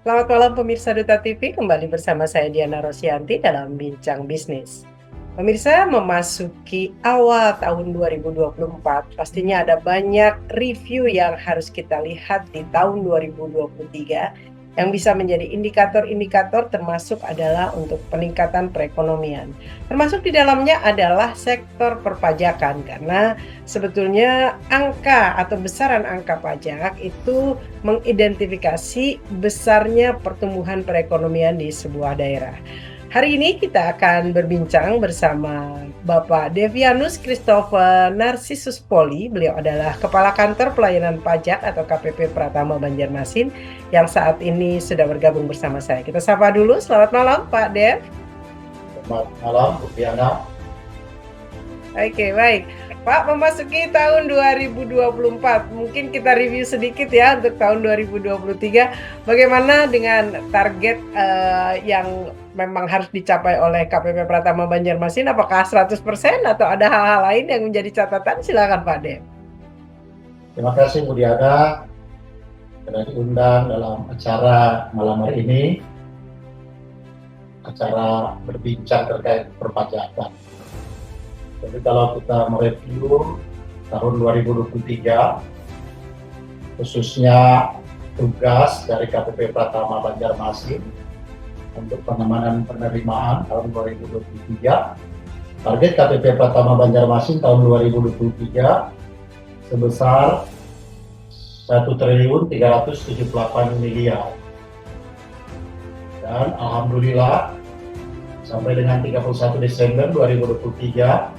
Selamat malam pemirsa Duta TV, kembali bersama saya Diana Rosianti dalam Bincang Bisnis. Pemirsa, memasuki awal tahun 2024, pastinya ada banyak review yang harus kita lihat di tahun 2023 yang bisa menjadi indikator-indikator termasuk adalah untuk peningkatan perekonomian. Termasuk di dalamnya adalah sektor perpajakan karena sebetulnya angka atau besaran angka pajak itu mengidentifikasi besarnya pertumbuhan perekonomian di sebuah daerah. Hari ini kita akan berbincang bersama Bapak Devianus Christopher Narsisus Poli. Beliau adalah Kepala Kantor Pelayanan Pajak atau KPP Pratama Banjarmasin yang saat ini sudah bergabung bersama saya. Kita sapa dulu, selamat malam Pak Dev. Selamat malam, Bu Diana. Oke, baik. Pak, memasuki tahun 2024, mungkin kita review sedikit ya untuk tahun 2023. Bagaimana dengan target yang memang harus dicapai oleh KPP Pratama Banjarmasin? Apakah 100% atau ada hal-hal lain yang menjadi catatan? Silakan Pak Dev. Terima kasih Bu Diana sudah diundang dalam acara malam hari ini, acara berbincang terkait perpajakan. Jadi kalau kita mereview tahun 2023, khususnya tugas dari KPP Pratama Banjarmasin untuk pengamangan penerimaan tahun 2023, target KPP Pratama Banjarmasin tahun 2023 sebesar 1.378 miliar. Dan alhamdulillah sampai dengan 31 Desember 2023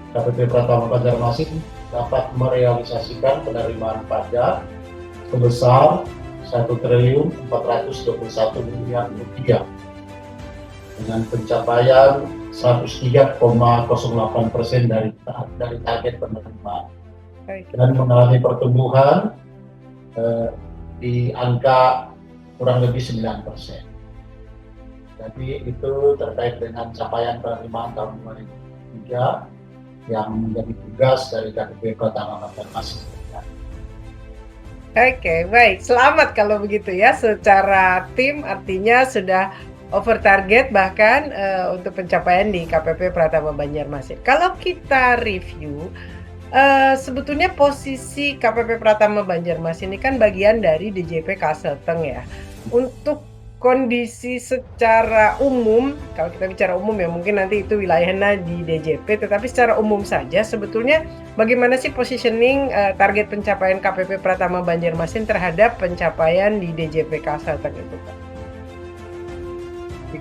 KPP Pratama Banjarmasin dapat merealisasikan penerimaan pajak sebesar 1.421 miliar rupiah dengan pencapaian 103,08% dari target penerimaan dan mengalami pertumbuhan di angka kurang lebih 9%. Jadi itu terkait dengan capaian penerimaan tahun 2023 yang menjadi tugas dari KPP Pratama Banjarmasin. Oke, baik. Selamat kalau begitu ya. Secara tim artinya sudah over target bahkan untuk pencapaian di KPP Pratama Banjarmasin. Kalau kita review, sebetulnya posisi KPP Pratama Banjarmasin ini kan bagian dari DJP Kalsel-Teng ya. Untuk kondisi secara umum, kalau kita bicara umum ya mungkin nanti itu wilayahnya di DJP, tetapi secara umum saja sebetulnya bagaimana sih positioning target pencapaian KPP Pratama Banjarmasin terhadap pencapaian di DJP Kalsel-Teng itu Pak?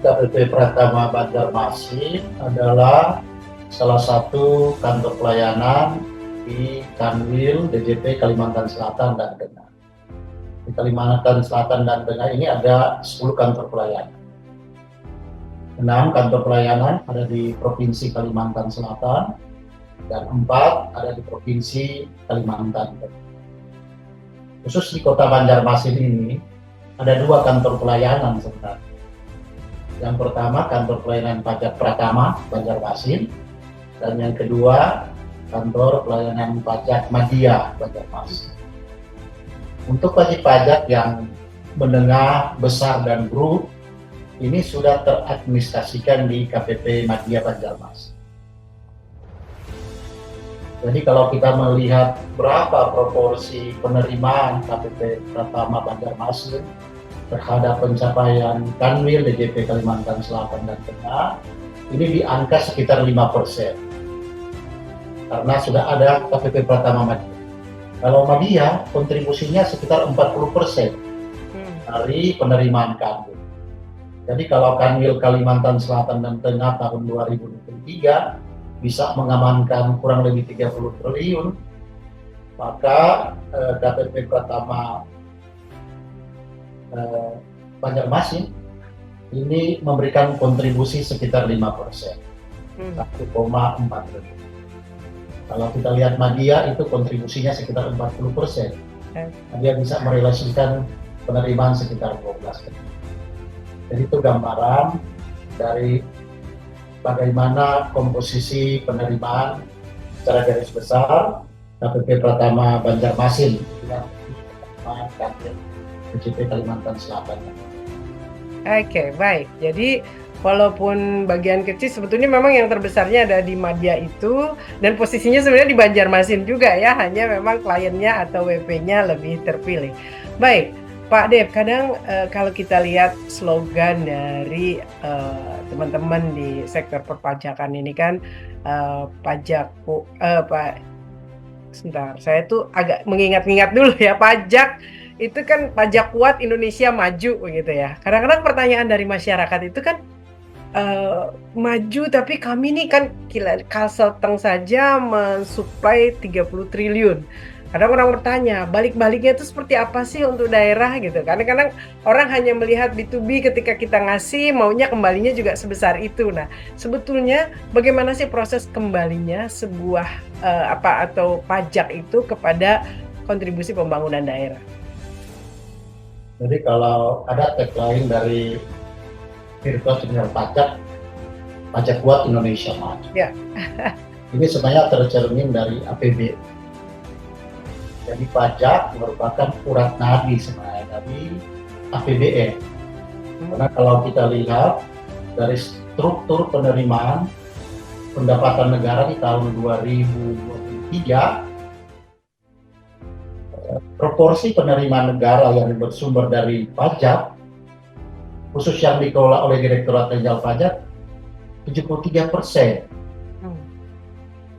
KPP Pratama Banjarmasin adalah salah satu kantor pelayanan di Kanwil DJP Kalimantan Selatan dan Tengah. Di Kalimantan Selatan dan Tengah ini ada 10 kantor pelayanan. 6 kantor pelayanan ada di Provinsi Kalimantan Selatan dan 4 ada di Provinsi Kalimantan Tengah. Khusus di Kota Banjarmasin ini ada 2 kantor pelayanan sebenarnya. Yang pertama kantor pelayanan pajak Pratama Banjarmasin dan yang kedua kantor pelayanan pajak Madya Banjarmasin. Untuk wajib pajak yang menengah, besar, dan grup, ini sudah teradministrasikan di KPP Madya Banjarmasin. Jadi kalau kita melihat berapa proporsi penerimaan KPP Pratama Banjarmasin terhadap pencapaian Kanwil DJP Kalimantan Selatan dan Tengah, ini di angka sekitar 5%. Karena sudah ada KPP Pratama Madya. Kalau Madya, kontribusinya sekitar 40% dari penerimaan Kanwil. Jadi kalau Kanwil Kalimantan Selatan dan Tengah tahun 2023 bisa mengamankan kurang lebih 30 triliun, maka KPP Pratama Banjarmasin ini memberikan kontribusi sekitar 5%, 1,4 triliun. Kalau kita lihat Madya itu kontribusinya sekitar 40%. Dia bisa merealisasikan penerimaan sekitar 12%. Jadi itu gambaran dari bagaimana komposisi penerimaan secara garis besar KPP Pratama Banjarmasin yang DJP Kalimantan Selatan. Oke, baik. Jadi walaupun bagian kecil sebetulnya memang yang terbesarnya ada di Madya itu dan posisinya sebenarnya di Banjarmasin juga ya, hanya memang kliennya atau WP-nya lebih terpilih. Baik, Pak Dev, kadang, kalau kita lihat slogan dari, teman-teman di sektor perpajakan ini kan, Pak sebentar, saya tuh agak mengingat-ingat dulu ya, pajak itu kan pajak kuat Indonesia maju begitu ya. Kadang-kadang pertanyaan dari masyarakat itu kan, maju tapi kami nih kan Kalsel saja mensuplai 30 triliun. Kadang orang bertanya, balik-baliknya itu seperti apa sih untuk daerah gitu. Kadang-kadang orang hanya melihat B2B ketika kita ngasih, maunya kembalinya juga sebesar itu. Nah, sebetulnya bagaimana sih proses kembalinya sebuah, atau pajak itu kepada kontribusi pembangunan daerah? Jadi kalau ada tagline dari Direktorat Jenderal Pajak, pajak kuat Indonesia maju. Ya. Ini sebenarnya tercermin dari APB. Jadi pajak merupakan urat nadi sebenarnya dari APBN. Karena kalau kita lihat dari struktur penerimaan pendapatan negara di tahun 2023, proporsi penerimaan negara yang bersumber dari pajak, khusus yang dikelola oleh Direktorat Jenderal Pajak, 73%.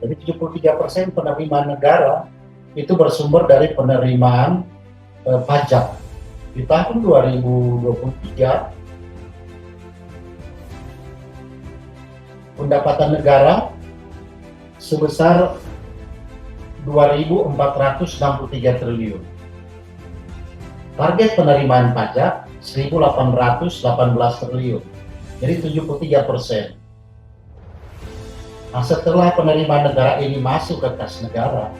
Jadi 73% penerimaan negara itu bersumber dari penerimaan pajak. Di tahun 2023, pendapatan negara sebesar 2.463 triliun. Target penerimaan pajak 1.818 triliun. Jadi 73%. Nah, setelah penerimaan negara ini masuk ke kas negara,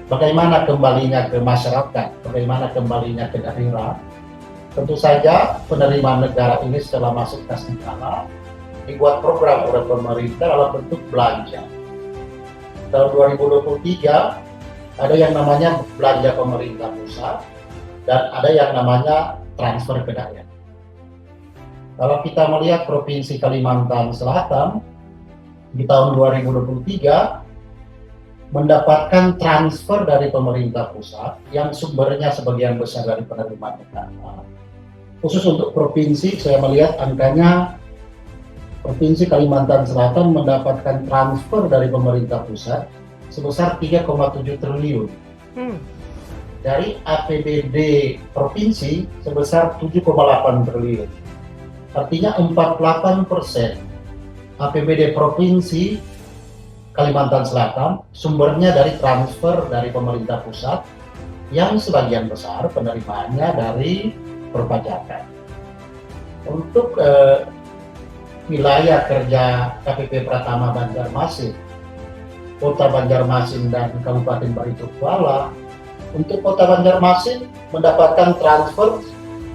bagaimana kembalinya ke masyarakat, bagaimana kembalinya ke daerah? Tentu saja penerimaan negara ini setelah masuk kas negara dibuat program oleh pemerintah dalam bentuk belanja. Tahun 2023 ada yang namanya belanja pemerintah pusat dan ada yang namanya transfer ke daerah. Kalau kita melihat Provinsi Kalimantan Selatan di tahun 2023 mendapatkan transfer dari pemerintah pusat yang sumbernya sebagian besar dari penerimaan negara. Khusus untuk provinsi, saya melihat angkanya Provinsi Kalimantan Selatan mendapatkan transfer dari pemerintah pusat sebesar 3,7 triliun. Dari APBD provinsi sebesar 7,8 triliun. Artinya 48% APBD provinsi Kalimantan Selatan sumbernya dari transfer dari pemerintah pusat yang sebagian besar penerimaannya dari perpajakan. Untuk wilayah kerja KPP Pratama Banjarmasin, Kota Banjarmasin dan Kabupaten Barito Kuala, untuk Kota Banjarmasin mendapatkan transfer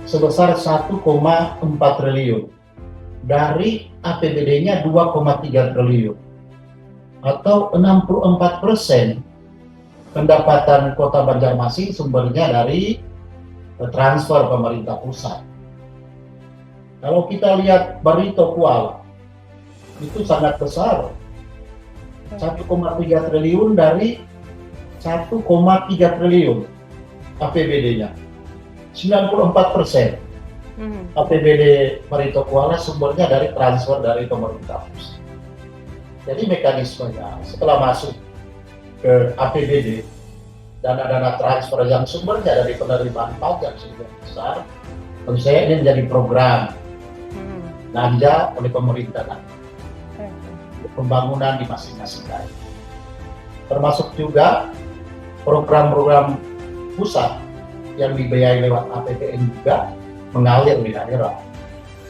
sebesar 1,4 triliun dari APBD-nya 2,3 triliun atau 64% pendapatan Kota Banjarmasin sumbernya dari transfer pemerintah pusat. Kalau kita lihat Barito Kuala, itu sangat besar, 1,3 triliun dari 1,3 triliun APBD-nya, 94% APBD Barito Kuala sumbernya dari transfer dari pemerintah pusat. Jadi mekanismenya setelah masuk ke APBD dan dana transfer yang sumbernya dari penerimaan pajak sebagian besar, tentu saja ini menjadi program belanja oleh pemerintah untuk pembangunan di masing-masing daerah. Termasuk juga program-program pusat yang dibiayai lewat APBN juga mengalir di daerah,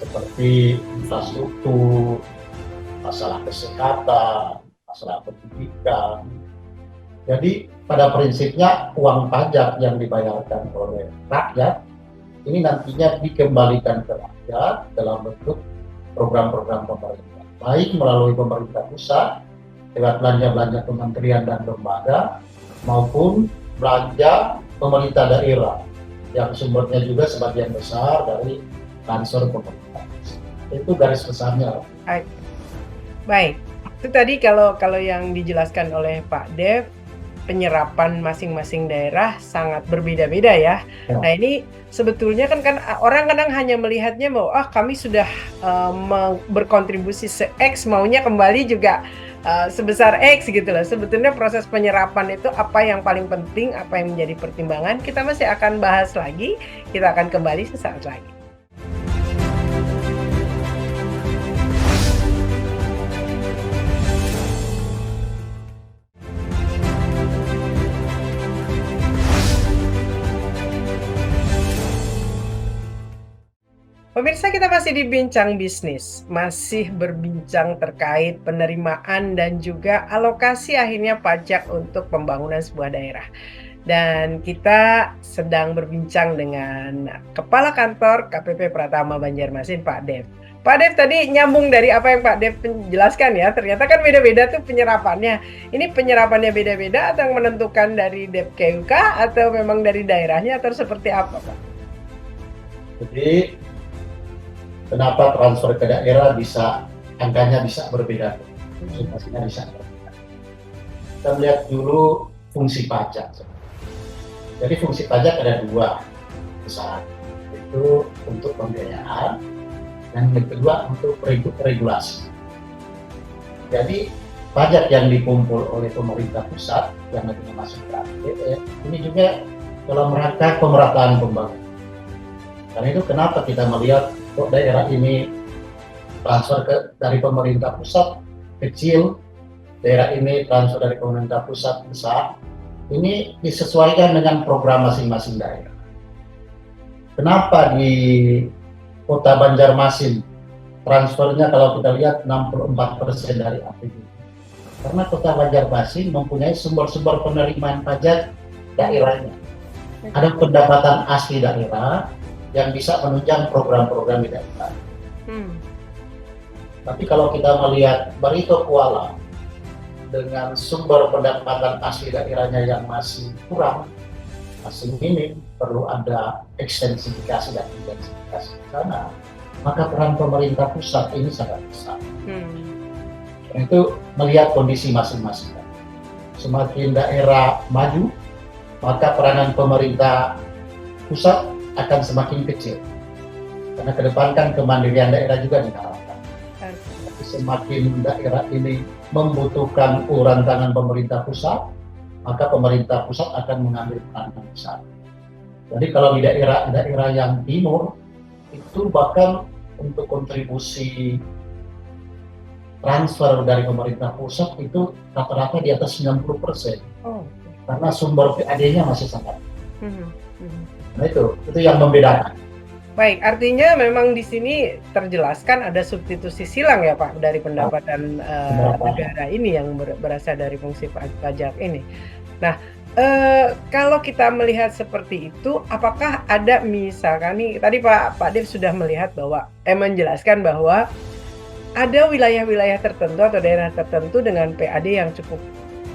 seperti infrastruktur, masalah kesehatan, masalah pendidikan. Jadi pada prinsipnya uang pajak yang dibayarkan oleh rakyat ini nantinya dikembalikan ke rakyat dalam bentuk program-program pemerintah, baik melalui pemerintah pusat lewat belanja-belanja kementerian dan lembaga maupun belanja pemerintah daerah yang sumbernya juga sebagian besar dari transfer pemerintah. Itu garis besarnya. Baik, itu tadi kalau yang dijelaskan oleh Pak Dev, penyerapan masing-masing daerah sangat berbeda-beda ya. Ya. Nah ini sebetulnya kan orang kadang hanya melihatnya bahwa kami sudah berkontribusi se-X, maunya kembali juga sebesar X gitu loh. Sebetulnya proses penyerapan itu apa yang paling penting, apa yang menjadi pertimbangan, kita masih akan bahas lagi, kita akan kembali sesaat lagi. Pemirsa, kita masih di Bincang Bisnis, masih berbincang terkait penerimaan dan juga alokasi akhirnya pajak untuk pembangunan sebuah daerah. Dan kita sedang berbincang dengan Kepala Kantor KPP Pratama Banjarmasin, Pak Dev. Pak Dev tadi nyambung dari apa yang Pak Dev jelaskan ya, ternyata kan beda-beda tuh penyerapannya. Ini penyerapannya beda-beda atau yang menentukan dari DPKUK atau memang dari daerahnya atau seperti apa, Pak? Jadi kenapa transfer ke daerah angkanya bisa berbeda, pastinya bisa berbeda. Kita lihat dulu fungsi pajak. Jadi fungsi pajak ada dua besar, yaitu untuk pembiayaan dan yang kedua untuk regulasi. Jadi pajak yang dikumpul oleh pemerintah pusat yang nantinya masuk ke APBN ini juga dalam rangka pemerataan pembangunan. Karena itu kenapa kita melihat kok daerah ini transfer dari pemerintah pusat kecil, daerah ini transfer dari pemerintah pusat besar. Ini disesuaikan dengan program masing-masing daerah. Kenapa di Kota Banjarmasin transfernya kalau kita lihat 64% dari APBN? Karena Kota Banjarmasin mempunyai sumber-sumber penerimaan pajak daerahnya. Ada pendapatan asli daerah yang bisa menunjang program-program di daerah. Tapi kalau kita melihat Barito Kuala dengan sumber pendapatan asli daerahnya yang masih kurang, masih minim, perlu ada ekstensifikasi dan intensifikasi di sana, maka peran pemerintah pusat ini sangat besar. Itu melihat kondisi masing-masing. Semakin daerah maju, maka peranan pemerintah pusat akan semakin kecil, karena kedepankan kemandirian daerah juga diharapkan. Tapi semakin daerah ini membutuhkan uluran tangan pemerintah pusat, maka pemerintah pusat akan mengambil peranan besar. Jadi kalau di daerah-daerah yang timur itu bahkan untuk kontribusi transfer dari pemerintah pusat itu rata-rata di atas 90%, karena sumber PAD-nya masih sangat. Nah itu yang membedakan. Baik, artinya memang di sini terjelaskan ada substitusi silang ya Pak dari pendapatan negara ini yang berasal dari fungsi pajak ini. Nah, kalau kita melihat seperti itu, apakah ada misalkan nih tadi Pak Dev sudah melihat bahwa menjelaskan bahwa ada wilayah-wilayah tertentu atau daerah tertentu dengan PAD yang cukup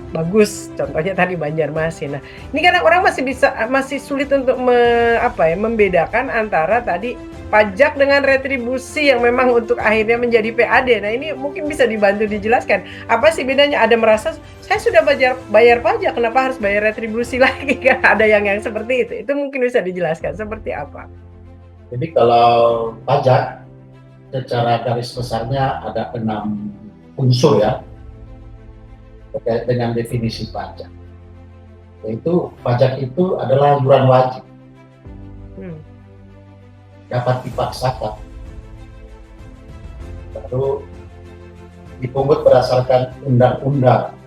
bagus, contohnya tadi Banjarmasin. Nah, ini karena orang masih sulit untuk membedakan antara tadi pajak dengan retribusi yang memang untuk akhirnya menjadi PAD. Nah, ini mungkin bisa dibantu dijelaskan. Apa sih bedanya? Ada merasa saya sudah bayar pajak, kenapa harus bayar retribusi lagi? Kan ada yang seperti itu. Itu mungkin bisa dijelaskan seperti apa? Jadi kalau pajak secara garis besarnya ada 6 unsur ya terkait dengan definisi pajak. Yaitu pajak itu adalah iuran wajib, dapat dipaksakan, lalu dipungut berdasarkan undang-undang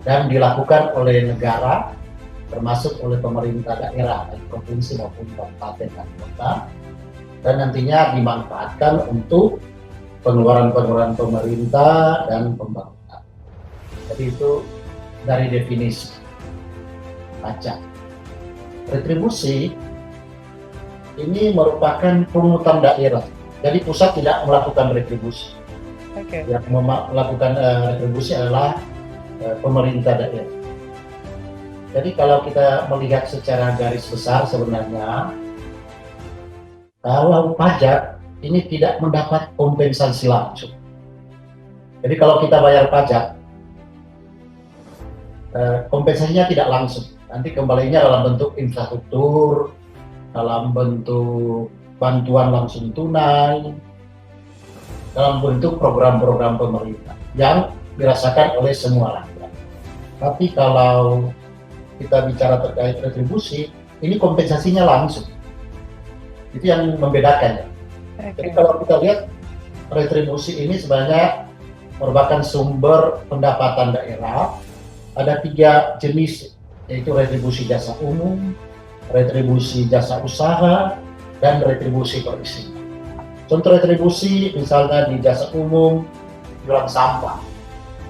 dan dilakukan oleh negara, termasuk oleh pemerintah daerah, baik provinsi maupun kabupaten dan kota, dan nantinya dimanfaatkan untuk pengeluaran-pengeluaran pemerintah dan pembangunan. Jadi itu dari definisi pajak. Retribusi ini merupakan pungutan daerah. Jadi pusat tidak melakukan retribusi. Yang melakukan retribusi adalah pemerintah daerah. Jadi kalau kita melihat secara garis besar sebenarnya Kalau pajak ini tidak mendapat kompensasi langsung. Jadi kalau kita bayar pajak, kompensasinya tidak langsung. Nanti kembalinya dalam bentuk infrastruktur, dalam bentuk bantuan langsung tunai, dalam bentuk program-program pemerintah yang dirasakan oleh semua rakyat. Tapi kalau kita bicara terkait retribusi, ini kompensasinya langsung. Itu yang membedakannya. Jadi kalau kita lihat retribusi ini sebenarnya merupakan sumber pendapatan daerah. Ada 3 jenis, yaitu retribusi jasa umum, retribusi jasa usaha, dan retribusi perizinan. Contoh retribusi misalnya di jasa umum, iuran sampah.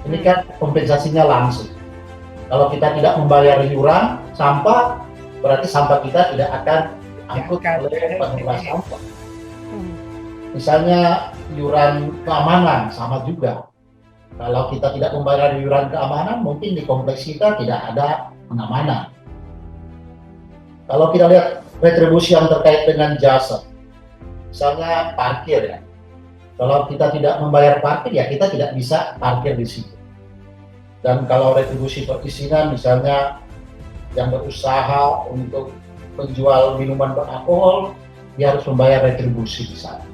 Ini kan kompensasinya langsung. Kalau kita tidak membayar iuran sampah, berarti sampah kita tidak akan diangkut oleh pengelola sampah. Misalnya iuran keamanan sama juga. Kalau kita tidak membayar iuran keamanan, mungkin di kompleks kita tidak ada pengamanan. Kalau kita lihat retribusi yang terkait dengan jasa, misalnya parkir ya. Kalau kita tidak membayar parkir, ya kita tidak bisa parkir di situ. Dan kalau retribusi perizinan, misalnya yang berusaha untuk menjual minuman beralkohol, dia harus membayar retribusi di sana.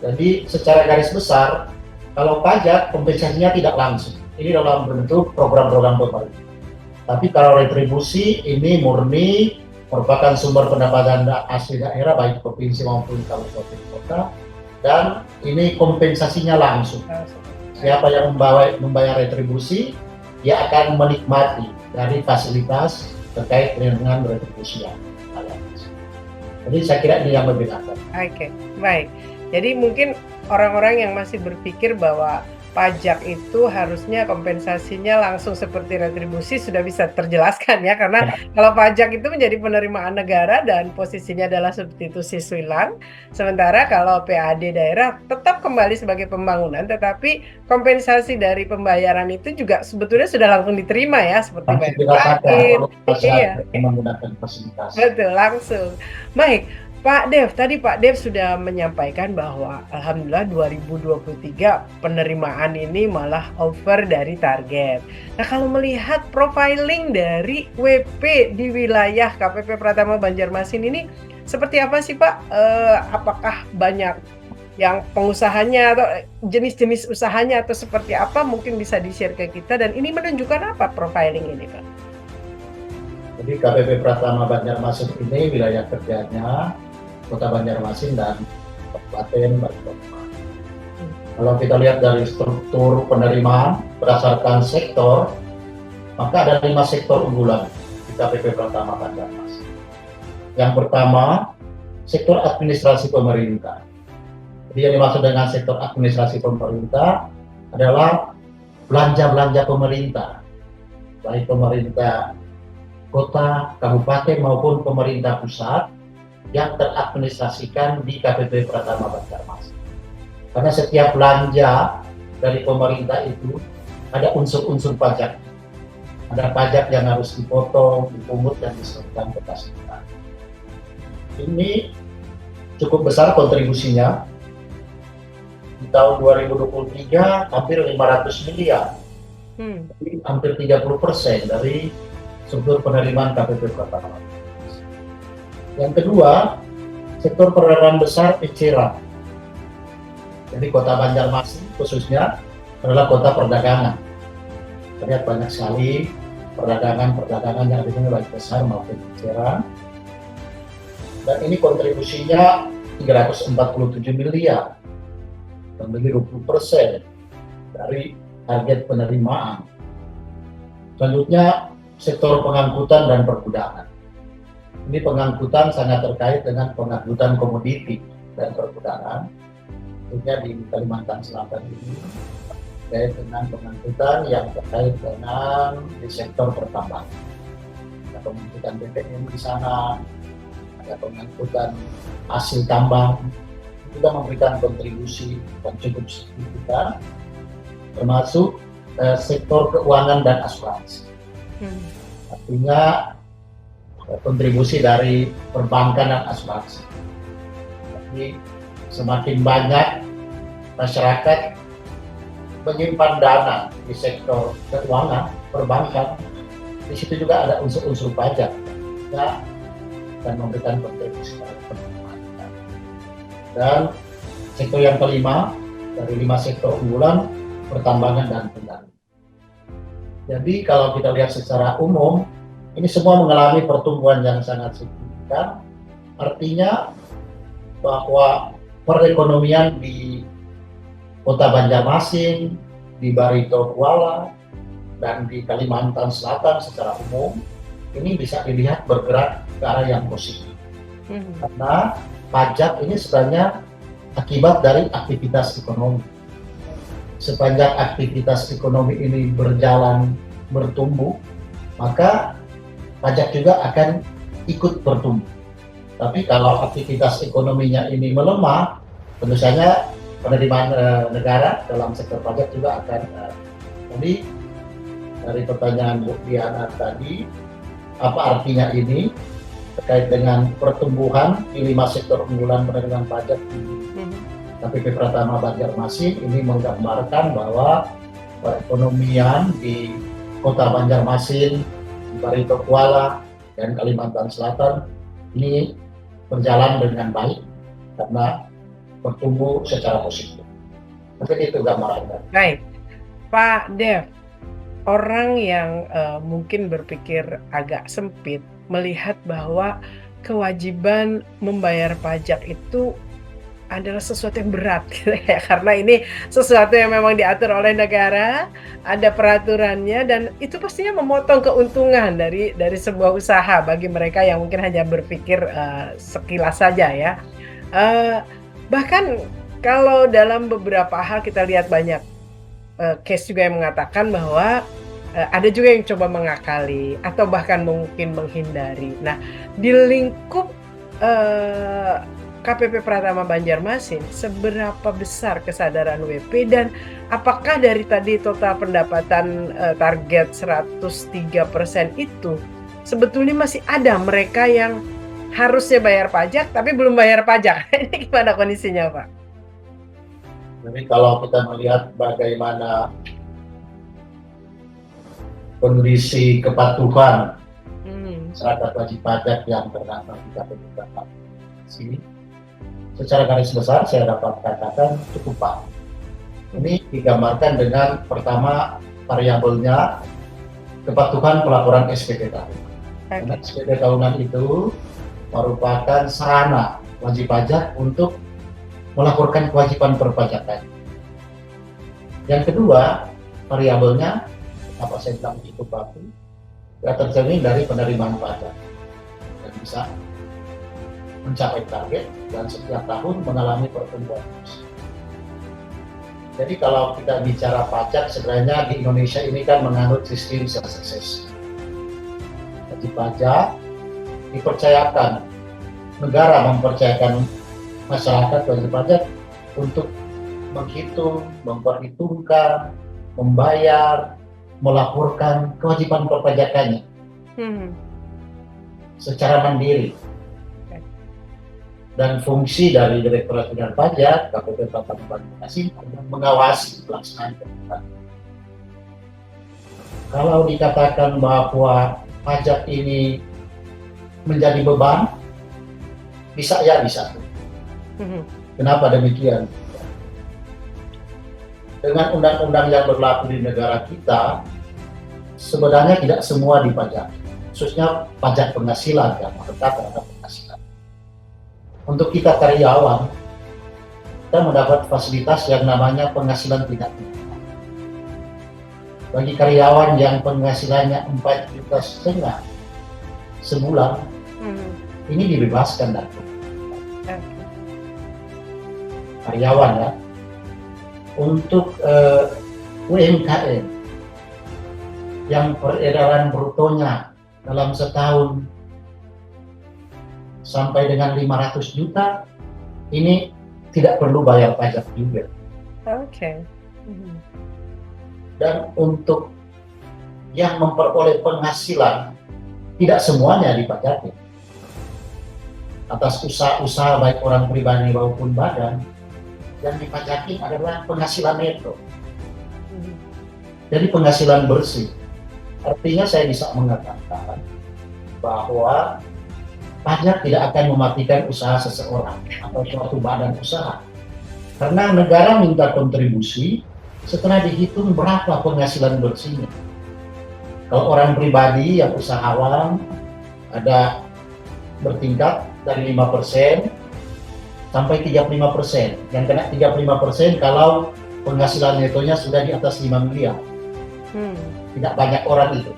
Jadi secara garis besar, kalau pajak kompensasinya tidak langsung. Ini dalam bentuk program-program pemerintah. Tapi kalau retribusi ini murni merupakan sumber pendapatan asli daerah baik provinsi maupun kabupaten kota, dan ini kompensasinya langsung. Siapa yang membayar retribusi, dia akan menikmati dari fasilitas terkait dengan retribusi yang ada. Jadi saya kira ini yang membedakan. Oke, baik. Jadi mungkin orang-orang yang masih berpikir bahwa pajak itu harusnya kompensasinya langsung seperti retribusi sudah bisa terjelaskan ya, karena kalau pajak itu menjadi penerimaan negara dan posisinya adalah substitusi silang, sementara kalau PAD daerah tetap kembali sebagai pembangunan, tetapi kompensasi dari pembayaran itu juga sebetulnya sudah langsung diterima ya, seperti bayar parkir, iya, menggunakan fasilitas. betul, langsung. Baik, Pak Dev, tadi Pak Dev sudah menyampaikan bahwa alhamdulillah 2023 penerimaan ini malah over dari target. Nah, kalau melihat profiling dari WP di wilayah KPP Pratama Banjarmasin ini seperti apa sih Pak? Apakah banyak yang pengusahanya atau jenis-jenis usahanya atau seperti apa, mungkin bisa di-share ke kita, dan ini menunjukkan apa profiling ini Pak? Jadi KPP Pratama Banjarmasin ini wilayah kerjanya Kota Banjarmasin dan Kabupaten Balikpapan. Kalau kita lihat dari struktur penerimaan berdasarkan sektor, maka ada 5 sektor unggulan di KPP Pratama Banjarmasin. Yang pertama, sektor administrasi pemerintah. Jadi yang dimaksud dengan sektor administrasi pemerintah adalah belanja-belanja pemerintah, baik pemerintah kota, kabupaten maupun pemerintah pusat yang teradministrasikan di KPP Pratama Banjarmasin. Karena setiap belanja dari pemerintah itu ada unsur-unsur pajak. Ada pajak yang harus dipotong, dipungut, dan diserahkan ke kas negara. Ini cukup besar kontribusinya. Di tahun 2023 hampir 500 miliar. Jadi hampir 30% dari struktur penerimaan KPP Pratama. Yang kedua, sektor perdagangan besar eceran. Jadi kota Banjarmasin khususnya adalah kota perdagangan. Terlihat banyak sekali perdagangan yang ada baik besar maupun eceran. Dan ini kontribusinya 347 miliar, lebih 20% dari target penerimaan. Selanjutnya, sektor pengangkutan dan pergudangan. Ini pengangkutan sangat terkait dengan pengangkutan komoditi dan pergudangan, tentunya di Kalimantan Selatan ini, terkait dengan pengangkutan yang terkait dengan di sektor pertambangan. Ada pengangkutan BBM di sana, ada pengangkutan hasil tambang, juga memberikan kontribusi yang cukup signifikan, termasuk sektor keuangan dan asuransi. Artinya kontribusi dari perbankan dan asuransi. Jadi semakin banyak masyarakat menyimpan dana di sektor keuangan, perbankan, di situ juga ada unsur-unsur pajak ya, dan memberikan kontribusi pada perbankan. Dan sektor yang kelima dari 5 sektor unggulan, pertambangan dan perdagangan. Jadi kalau kita lihat secara umum, ini semua mengalami pertumbuhan yang sangat signifikan. Artinya bahwa perekonomian di Kota Banjarmasin, di Barito Kuala, dan di Kalimantan Selatan secara umum, ini bisa dilihat bergerak ke arah yang positif. Karena pajak ini sebenarnya akibat dari aktivitas ekonomi. Sepanjang aktivitas ekonomi ini berjalan, bertumbuh, maka pajak juga akan ikut bertumbuh. Tapi kalau aktivitas ekonominya ini melemah, tentu saja penerimaan negara dalam sektor pajak juga akan jadi dari pertanyaan Bu Diana tadi, apa artinya ini terkait dengan pertumbuhan di 5 sektor unggulan penerimaan pajak di KPP Pratama Banjarmasin, ini menggambarkan bahwa perekonomian di Kota Banjarmasin, di Barito Kuala, dan Kalimantan Selatan ini berjalan dengan baik karena bertumbuh secara positif. Mungkin itu gambarannya. Baik, Pak Dev, orang yang mungkin berpikir agak sempit melihat bahwa kewajiban membayar pajak itu adalah sesuatu yang berat gitu ya, karena ini sesuatu yang memang diatur oleh negara, ada peraturannya, dan itu pastinya memotong keuntungan dari sebuah usaha bagi mereka yang mungkin hanya berpikir sekilas saja ya. Bahkan kalau dalam beberapa hal kita lihat banyak case juga yang mengatakan bahwa ada juga yang coba mengakali atau bahkan mungkin menghindari. Nah, di lingkup KPP Pratama Banjarmasin, seberapa besar kesadaran WP dan apakah dari tadi total pendapatan target 103% itu sebetulnya masih ada mereka yang harusnya bayar pajak tapi belum bayar pajak? Ini gimana kondisinya, Pak? Jadi kalau kita melihat bagaimana kondisi kepatuhan masyarakat wajib pajak yang terdaftar di KPP Pratama sini, secara garis besar saya dapat katakan cukup baik. Ini digambarkan dengan pertama variabelnya kepatuhan pelaporan SPT tahunan. Karena SPT tahunan itu merupakan sarana wajib pajak untuk melaporkan kewajiban perpajakan. Yang kedua, variabelnya apa saya bilang cukup bagus, ya tercermin dari penerimaan pajak dan bisa mencapai target dan setiap tahun mengalami pertumbuhan. Jadi kalau kita bicara pajak, sebenarnya di Indonesia ini kan menganut sistem self-success. Wajib pajak dipercayakan, negara mempercayakan masyarakat wajib pajak untuk menghitung, memperhitungkan, membayar, melaporkan kewajiban perpajakannya secara mandiri. Dan fungsi dari Direktorat Jenderal Pajak KPP Pratama Banjarmasin mengawasi pelaksanaan kewajiban. Kalau dikatakan bahwa pajak ini menjadi beban, bisa ya bisa. Kenapa demikian? Dengan undang-undang yang berlaku di negara kita, sebenarnya tidak semua dipajak, khususnya pajak penghasilan yang melekat terhadap penghasilan. Untuk kita karyawan, kita mendapat fasilitas yang namanya penghasilan tidak tetap. Bagi karyawan yang penghasilannya 4,5 juta sebulan, ini dibebaskan dari karyawan ya. Untuk UMKM yang peredaran brutonya dalam setahun sampai dengan 500 juta, ini tidak perlu bayar pajak juga. Oke. Dan untuk yang memperoleh penghasilan, tidak semuanya dipajaki. atas usaha-usaha baik orang pribadi maupun badan, yang dipajaki adalah penghasilan neto. Jadi penghasilan bersih. Artinya saya bisa mengatakan bahwa pajak tidak akan mematikan usaha seseorang atau suatu badan usaha. Karena negara minta kontribusi setelah dihitung berapa penghasilan bersihnya. Kalau orang pribadi yang usahawan ada bertingkat dari 5% sampai 35%. Yang kena 35% kalau penghasilan netonya sudah di atas 5 miliar. Tidak banyak orang itu.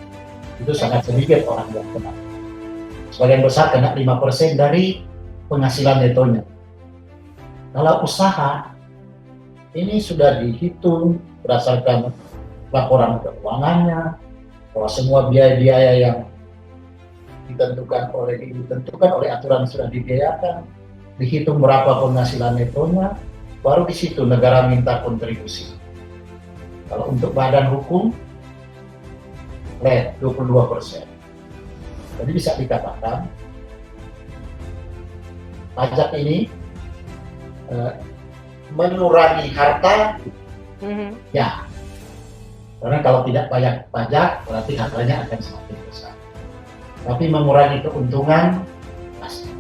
Itu sangat sedikit orang yang kena. Sebagian besar kena 5% dari penghasilan netonya. Kalau usaha, ini sudah dihitung berdasarkan laporan keuangannya, bahwa semua biaya-biaya yang ditentukan oleh aturan yang sudah dibiayakan, dihitung berapa penghasilan netonya, baru di situ negara minta kontribusi. Kalau untuk badan hukum, flat 22%. Jadi bisa dikatakan pajak ini mengurangi harta, ya. Karena kalau tidak bayar pajak, berarti hartanya akan semakin besar. Tapi mengurangi keuntungan, pasti.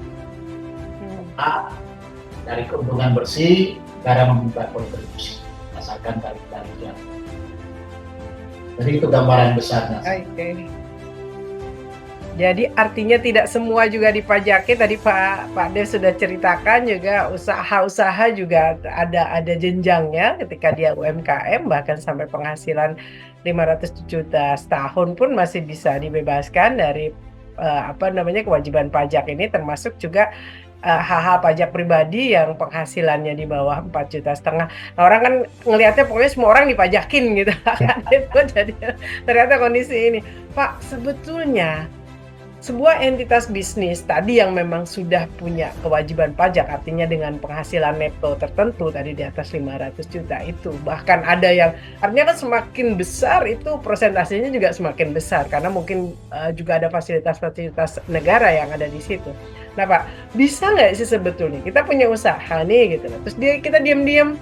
Dari keuntungan bersih, negara meminta kontribusi berdasarkan tarif-tarifnya. Jadi itu gambaran besarnya. Oke. Jadi artinya tidak semua juga dipajaki. Tadi Pak Dev sudah ceritakan juga usaha-usaha juga ada jenjangnya ketika dia UMKM, bahkan sampai penghasilan 500 juta setahun pun masih bisa dibebaskan dari kewajiban pajak ini, termasuk juga hal-hal pajak pribadi yang penghasilannya di bawah 4,5 juta. Nah, orang kan ngelihatnya pokoknya semua orang dipajakin gitu. Itu jadi ternyata kondisi ini. Pak, sebetulnya sebuah entitas bisnis tadi yang memang sudah punya kewajiban pajak, artinya dengan penghasilan neto tertentu tadi di atas 500 juta itu, bahkan ada yang artinya kan semakin besar itu persentasenya juga semakin besar karena mungkin juga ada fasilitas-fasilitas negara yang ada di situ. Nah Pak, bisa nggak sih sebetulnya kita punya usaha nih gitu, terus kita diam-diam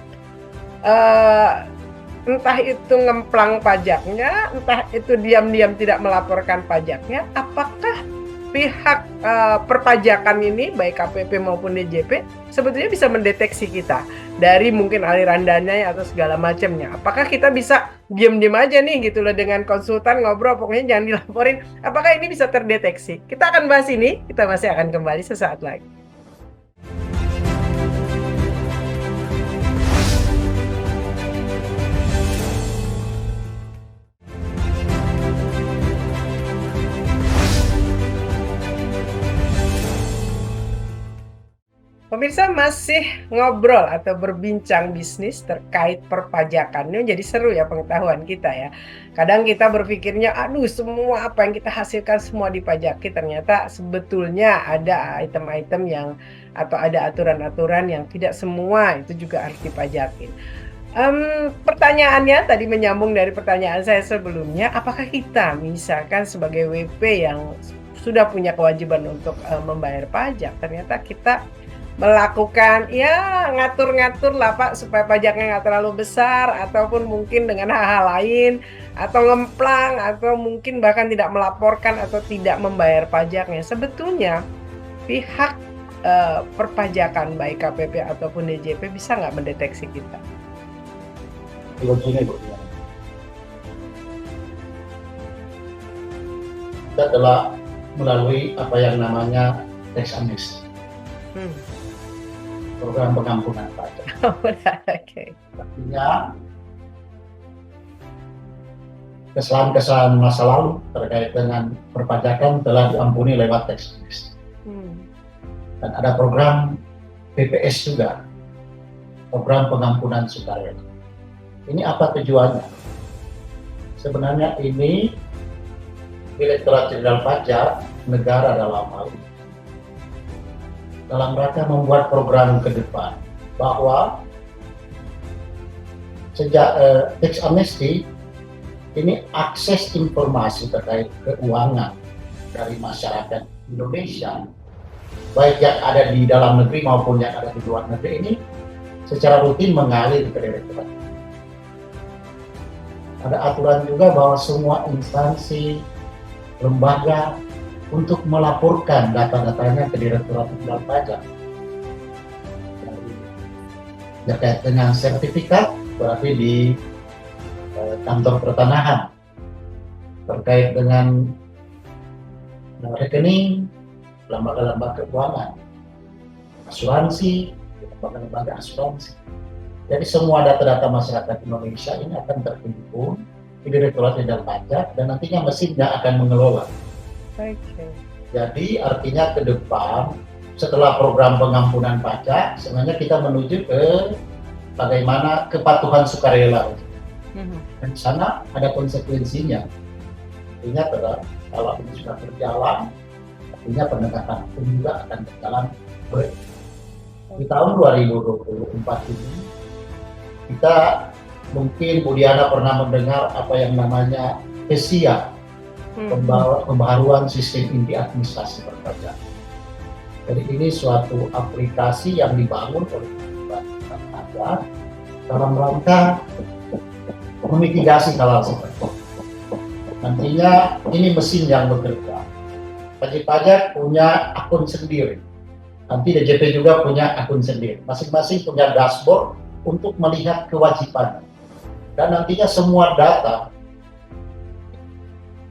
entah itu ngemplang pajaknya, entah itu diam-diam tidak melaporkan pajaknya, apakah pihak perpajakan ini, baik KPP maupun DJP, sebetulnya bisa mendeteksi kita dari mungkin aliran dananya atau segala macamnya? Apakah kita bisa diam-diam aja nih gitu loh dengan konsultan ngobrol, pokoknya jangan dilaporin? Apakah ini bisa terdeteksi? Kita akan bahas ini, kita masih akan kembali sesaat lagi. Pemirsa, masih ngobrol atau berbincang bisnis terkait perpajakan. Ini jadi seru ya pengetahuan kita ya. Kadang kita berpikirnya, aduh semua apa yang kita hasilkan semua dipajaki. Ternyata sebetulnya ada item-item yang atau ada aturan-aturan yang tidak semua itu juga harus dipajakin. Pertanyaannya tadi menyambung dari pertanyaan saya sebelumnya, apakah kita misalkan sebagai WP yang sudah punya kewajiban untuk membayar pajak, ternyata kita melakukan ya ngatur-ngatur lah Pak supaya pajaknya nggak terlalu besar, ataupun mungkin dengan hal-hal lain, atau ngemplang, atau mungkin bahkan tidak melaporkan atau tidak membayar pajaknya. Sebetulnya pihak perpajakan baik KPP ataupun DJP bisa nggak mendeteksi kita? Begini Bu, kita telah melalui apa yang namanya tax amnesty, program pengampunan pajak. Oke. Artinya kesalahan-kesalahan masa lalu terkait dengan perpajakan telah diampuni lewat tax amnesty. Dan ada program PPS juga, program pengampunan sukarela. Ini apa tujuannya? Sebenarnya ini Direktorat Jenderal Pajak negara dalam hal ini dalam rangka membuat program ke depan bahwa sejak tax amnesty ini akses informasi terkait keuangan dari masyarakat Indonesia baik yang ada di dalam negeri maupun yang ada di luar negeri ini secara rutin mengalir ke direktorat. Ada aturan juga bahwa semua instansi, lembaga untuk melaporkan data-datanya ke Direktorat Jenderal Pajak. Terkait dengan sertifikat berarti di kantor pertanahan, terkait dengan rekening, lembaga-lembaga keuangan, asuransi, lembaga-lembaga asuransi. Jadi semua data-data masyarakat Indonesia ini akan terhimpun di Direktorat Jenderal Pajak dan nantinya mesinnya akan mengelola. Oke. Jadi artinya ke depan setelah program pengampunan pajak, sebenarnya kita menuju ke bagaimana kepatuhan sukarela. Dan di sana ada konsekuensinya. Artinya kalau ini sudah berjalan, artinya penegakan hukum juga akan berjalan baik. Di tahun 2024 ini, kita mungkin Bu Diana pernah mendengar apa yang namanya PESIA, pembaharuan sistem inti administrasi perpajakan. Jadi ini suatu aplikasi yang dibangun oleh Kementerian Pajak dalam rangka memitigasi hal seperti itu. Nantinya ini mesin yang bekerja. Wajib pajak punya akun sendiri. Nanti DJP juga punya akun sendiri. Masing-masing punya dashboard untuk melihat kewajiban. Dan nantinya semua data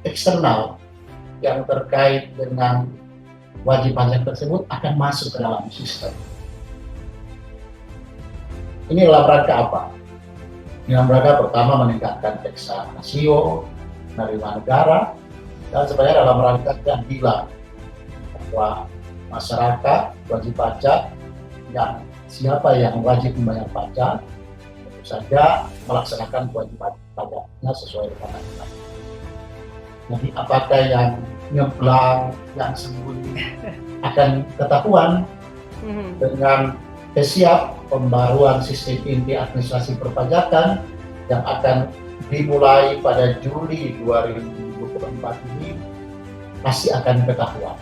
eksternal yang terkait dengan wajib pajak tersebut akan masuk ke dalam sistem. Ini dalam rangka apa? Dalam rangka pertama meningkatkan tax ratio, penerimaan negara, dan sebenarnya dalam rangka keadilan bahwa masyarakat wajib pajak yang siapa yang wajib membayar pajak tentu saja melaksanakan kewajiban pajaknya sesuai dengan aturan. Jadi apakah yang nyemplang, yang sembunyi akan ketahuan dengan siap pembaruan sistem inti administrasi perpajakan yang akan dimulai pada Juli 2024 ini pasti akan ketahuan.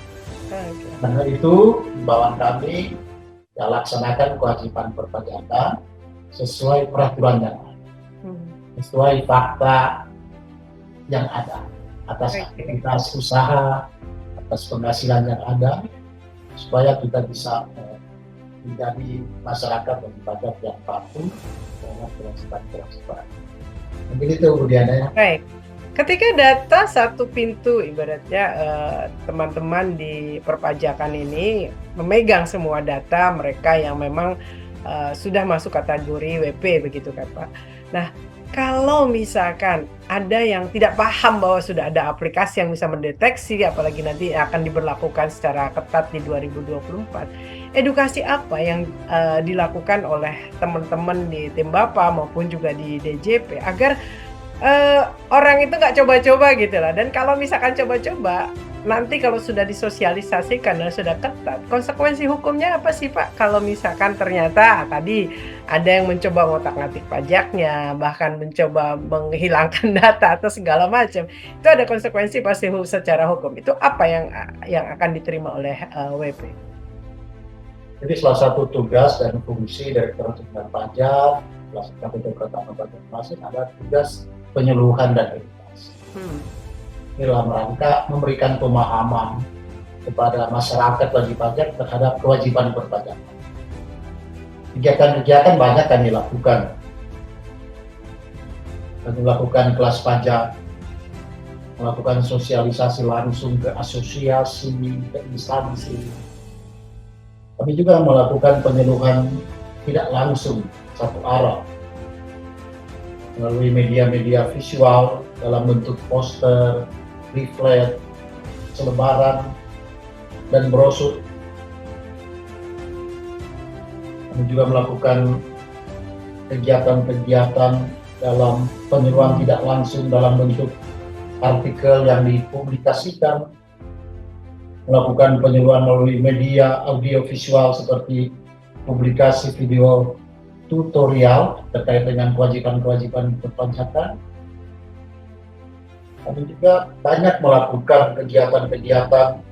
Karena itu imbauan kami ya laksanakan kewajiban perpajakan sesuai peraturan yang ada, sesuai fakta yang ada atas aktivitas usaha, atas penghasilan yang ada, supaya kita bisa menjadi masyarakat wajib pajak yang patuh dengan kewajiban-kewajiban. Mungkin itu Bu Diana ya. Baik. Ketika data satu pintu, ibaratnya teman-teman di perpajakan ini memegang semua data mereka yang memang sudah masuk kategori WP begitu kan Pak. Nah, kalau misalkan ada yang tidak paham bahwa sudah ada aplikasi yang bisa mendeteksi, apalagi nanti akan diberlakukan secara ketat di 2024, edukasi apa yang dilakukan oleh teman-teman di tim Bapak maupun juga di DJP agar orang itu nggak coba-coba gitu lah. Dan kalau misalkan coba-coba, nanti kalau sudah disosialisasikan dan sudah ketat, konsekuensi hukumnya apa sih Pak? Kalau misalkan ternyata tadi ada yang mencoba ngotak-ngatik pajaknya, bahkan mencoba menghilangkan data atau segala macam, itu ada konsekuensi pasti secara hukum. Itu apa yang akan diterima oleh WP? Jadi salah satu tugas dan fungsi Direktorat Jenderal Pajak, salah satu Direktorat Pajak masing ada tugas penyeluruhan dan edukasi. Ini dalam rangka memberikan pemahaman kepada masyarakat wajib pajak terhadap kewajiban perpajakan. Kegiatan-kegiatan banyak yang dilakukan. Dan melakukan kelas pajak, melakukan sosialisasi langsung ke asosiasi, ke instansi. Kami juga melakukan penyeluruhan tidak langsung satu arah melalui media-media visual dalam bentuk poster, leaflet, selebaran, dan brosur. Kami juga melakukan kegiatan-kegiatan dalam penyeluruhan tidak langsung dalam bentuk artikel yang dipublikasikan, melakukan penyeluruhan melalui media audio visual seperti publikasi video tutorial terkait dengan kewajiban-kewajiban perpajakan. Kami juga banyak melakukan kegiatan-kegiatan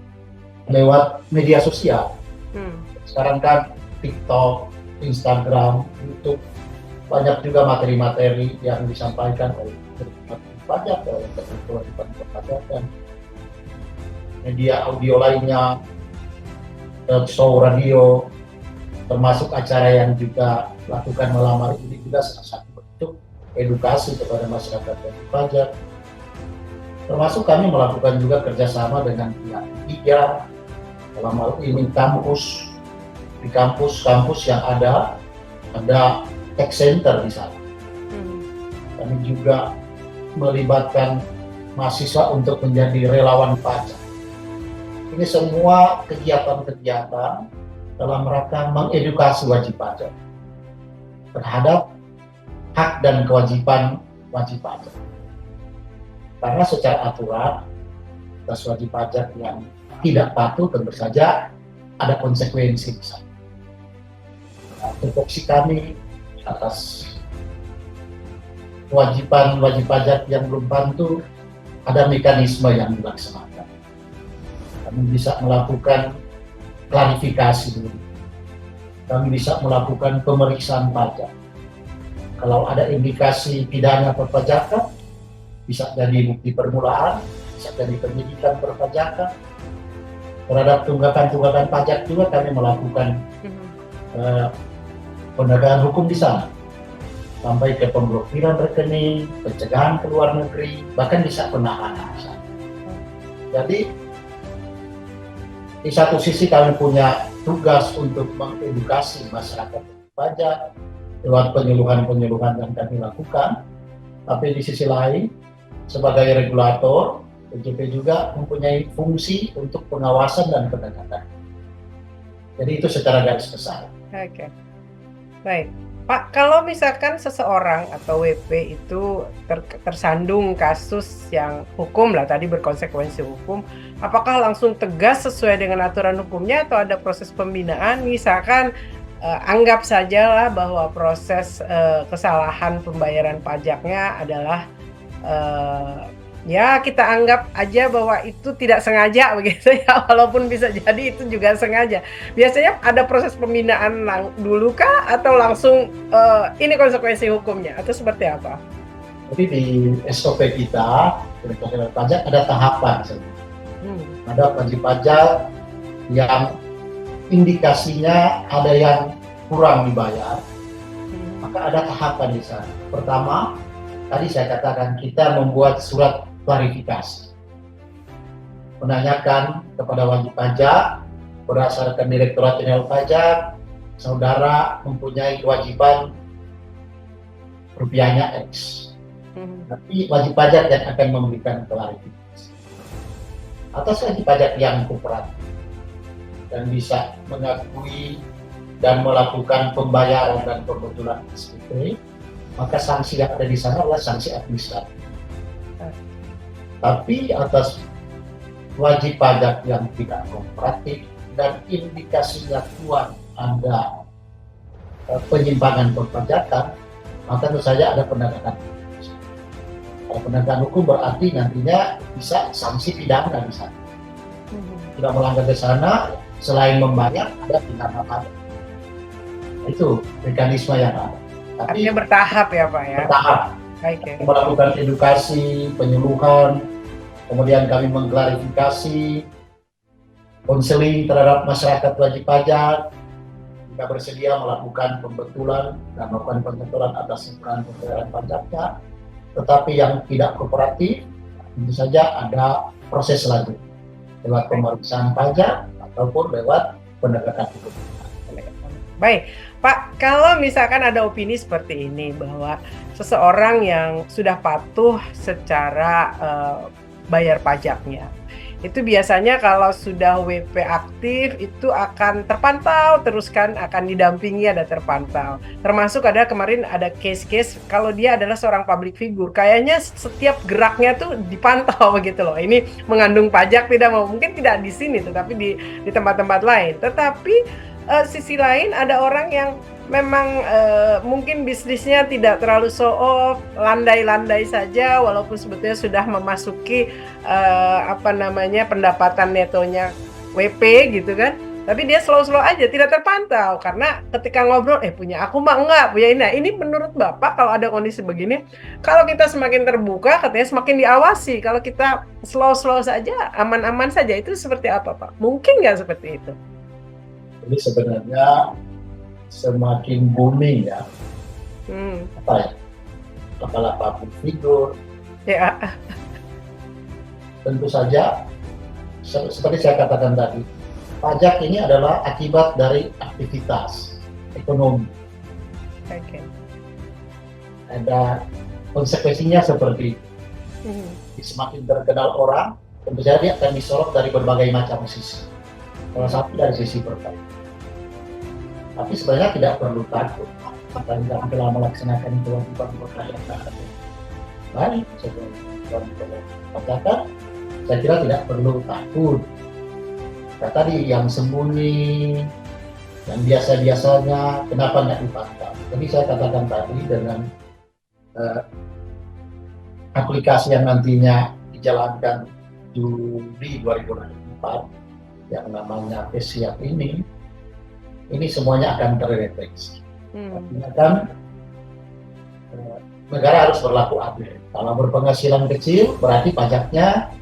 lewat media sosial Hmm. Sekarang kan TikTok, Instagram, YouTube, banyak juga materi-materi yang disampaikan oleh pajak, oleh kewajiban perpajakan, media audio lainnya, show radio, termasuk acara yang juga lakukan melamar ini juga salah satu bentuk edukasi kepada masyarakat wajib pajak. Termasuk kami melakukan juga kerjasama dengan pihak ketiga, dalam hal ini kampus, di kampus-kampus yang ada tech center di sana. Kami juga melibatkan mahasiswa untuk menjadi relawan pajak. Ini semua kegiatan-kegiatan dalam rangka mengedukasi wajib pajak terhadap hak dan kewajiban wajib pajak. Karena secara aturan, atas wajib pajak yang tidak patuh tentu saja ada konsekuensi di sana. Tupoksi kami atas kewajiban wajib pajak yang belum patuh, ada mekanisme yang dilaksanakan. Kami bisa melakukan klarifikasi dulu. Kami bisa melakukan pemeriksaan pajak. Kalau ada indikasi pidana perpajakan, bisa jadi bukti permulaan, bisa jadi penyidikan perpajakan. Terhadap tunggakan-tunggakan pajak juga kami melakukan penegakan hukum di sana. Sampai ke pemblokiran rekening, pencegahan ke luar negeri, bahkan bisa penahanan di sana. Jadi di satu sisi kami punya tugas untuk mengedukasi masyarakat pajak lewat penyuluhan-penyuluhan yang kami lakukan, tapi di sisi lain sebagai regulator, DJP juga mempunyai fungsi untuk pengawasan dan penegakan. Jadi itu secara garis besar. Oke, baik. Pak, kalau misalkan seseorang atau WP itu tersandung kasus yang hukum lah, tadi berkonsekuensi hukum, apakah langsung tegas sesuai dengan aturan hukumnya atau ada proses pembinaan? Misalkan anggap sajalah bahwa proses kesalahan pembayaran pajaknya adalah ya kita anggap aja bahwa itu tidak sengaja begitu ya, walaupun bisa jadi itu juga sengaja. Biasanya ada proses pembinaan dulu kah atau langsung ini konsekuensi hukumnya atau seperti apa? Jadi di SOP kita, Direktorat Pajak ada tahapan. Ada wajib pajak yang indikasinya ada yang kurang dibayar, maka ada tahapan di sana. Pertama, tadi saya katakan kita membuat surat klarifikasi, menanyakan kepada wajib pajak berdasarkan Direktorat Jenderal Pajak, saudara mempunyai kewajiban rupiahnya X. Tapi wajib pajak yang akan memberikan klarifikasi. Atas wajib pajak yang kooperatif dan bisa mengakui dan melakukan pembayaran dan pembetulan SPT, maka sanksi yang ada di sana adalah sanksi administratif. Tapi atas wajib pajak yang tidak kooperatif dan indikasinya kuat ada penyimpangan perpajakan, maka tentu saja ada penegakan hukum. Kalau penegakan hukum berarti nantinya bisa sanksi pidana di sana. Tidak melanggar ke sana, selain membayar ada pidana pajak. Itu mekanisme yang ada. Tapi artinya bertahap ya Pak ya? Bertahap. Okay. Melakukan edukasi, penyuluhan, kemudian kami mengklarifikasi, konseling terhadap masyarakat wajib pajak, jika bersedia melakukan pembetulan dan melakukan pembetulan atas laporan pembayaran pajaknya. Tetapi yang tidak kooperatif, tentu saja ada proses selanjutnya lewat pemeriksaan pajak ataupun lewat penegakan hukum. Baik, Pak, kalau misalkan ada opini seperti ini bahwa seseorang yang sudah patuh secara bayar pajaknya, itu biasanya kalau sudah WP aktif itu akan terpantau terus kan, akan didampingi, ada terpantau. Termasuk ada kemarin ada case-case kalau dia adalah seorang public figure, kayaknya setiap geraknya tuh dipantau begitu loh. Ini mengandung pajak tidak mau, mungkin tidak di sini tetapi di tempat-tempat lain. Tetapi sisi lain ada orang yang memang mungkin bisnisnya tidak terlalu show off, landai-landai saja walaupun sebetulnya sudah memasuki pendapatan netonya WP gitu kan. Tapi dia slow-slow aja, tidak terpantau. Karena ketika ngobrol, punya aku mah enggak, punya ini. Nah, ini menurut Bapak kalau ada kondisi begini, kalau kita semakin terbuka, katanya semakin diawasi. Kalau kita slow-slow saja, aman-aman saja, itu seperti apa, Pak? Mungkin nggak seperti itu? Jadi sebenarnya semakin booming ya, Hmm, apa ya, kepala public figure, ya, tentu saja seperti saya katakan tadi, pajak ini adalah akibat dari aktivitas ekonomi. oke. Ada konsekuensinya seperti itu. Hmm, Semakin terkenal orang, tentu saja dia akan disorot dari berbagai macam sisi. Salah satu dari sisi pertama. Tapi sebenarnya tidak perlu takut. Apabila telah melaksanakan kewajiban perpajakan baik sesuai kewajiban perpajakan, saya kira tidak perlu takut. Nah, tadi yang sembunyi, yang biasa-biasanya, kenapa nggak dipantau? Jadi saya katakan tadi dengan aplikasi yang nantinya dijalankan Juli 2024 yang namanya PSIAP ini semuanya akan terdeteksi. Artinya kan negara harus berlaku adil. Kalau berpenghasilan kecil berarti pajaknya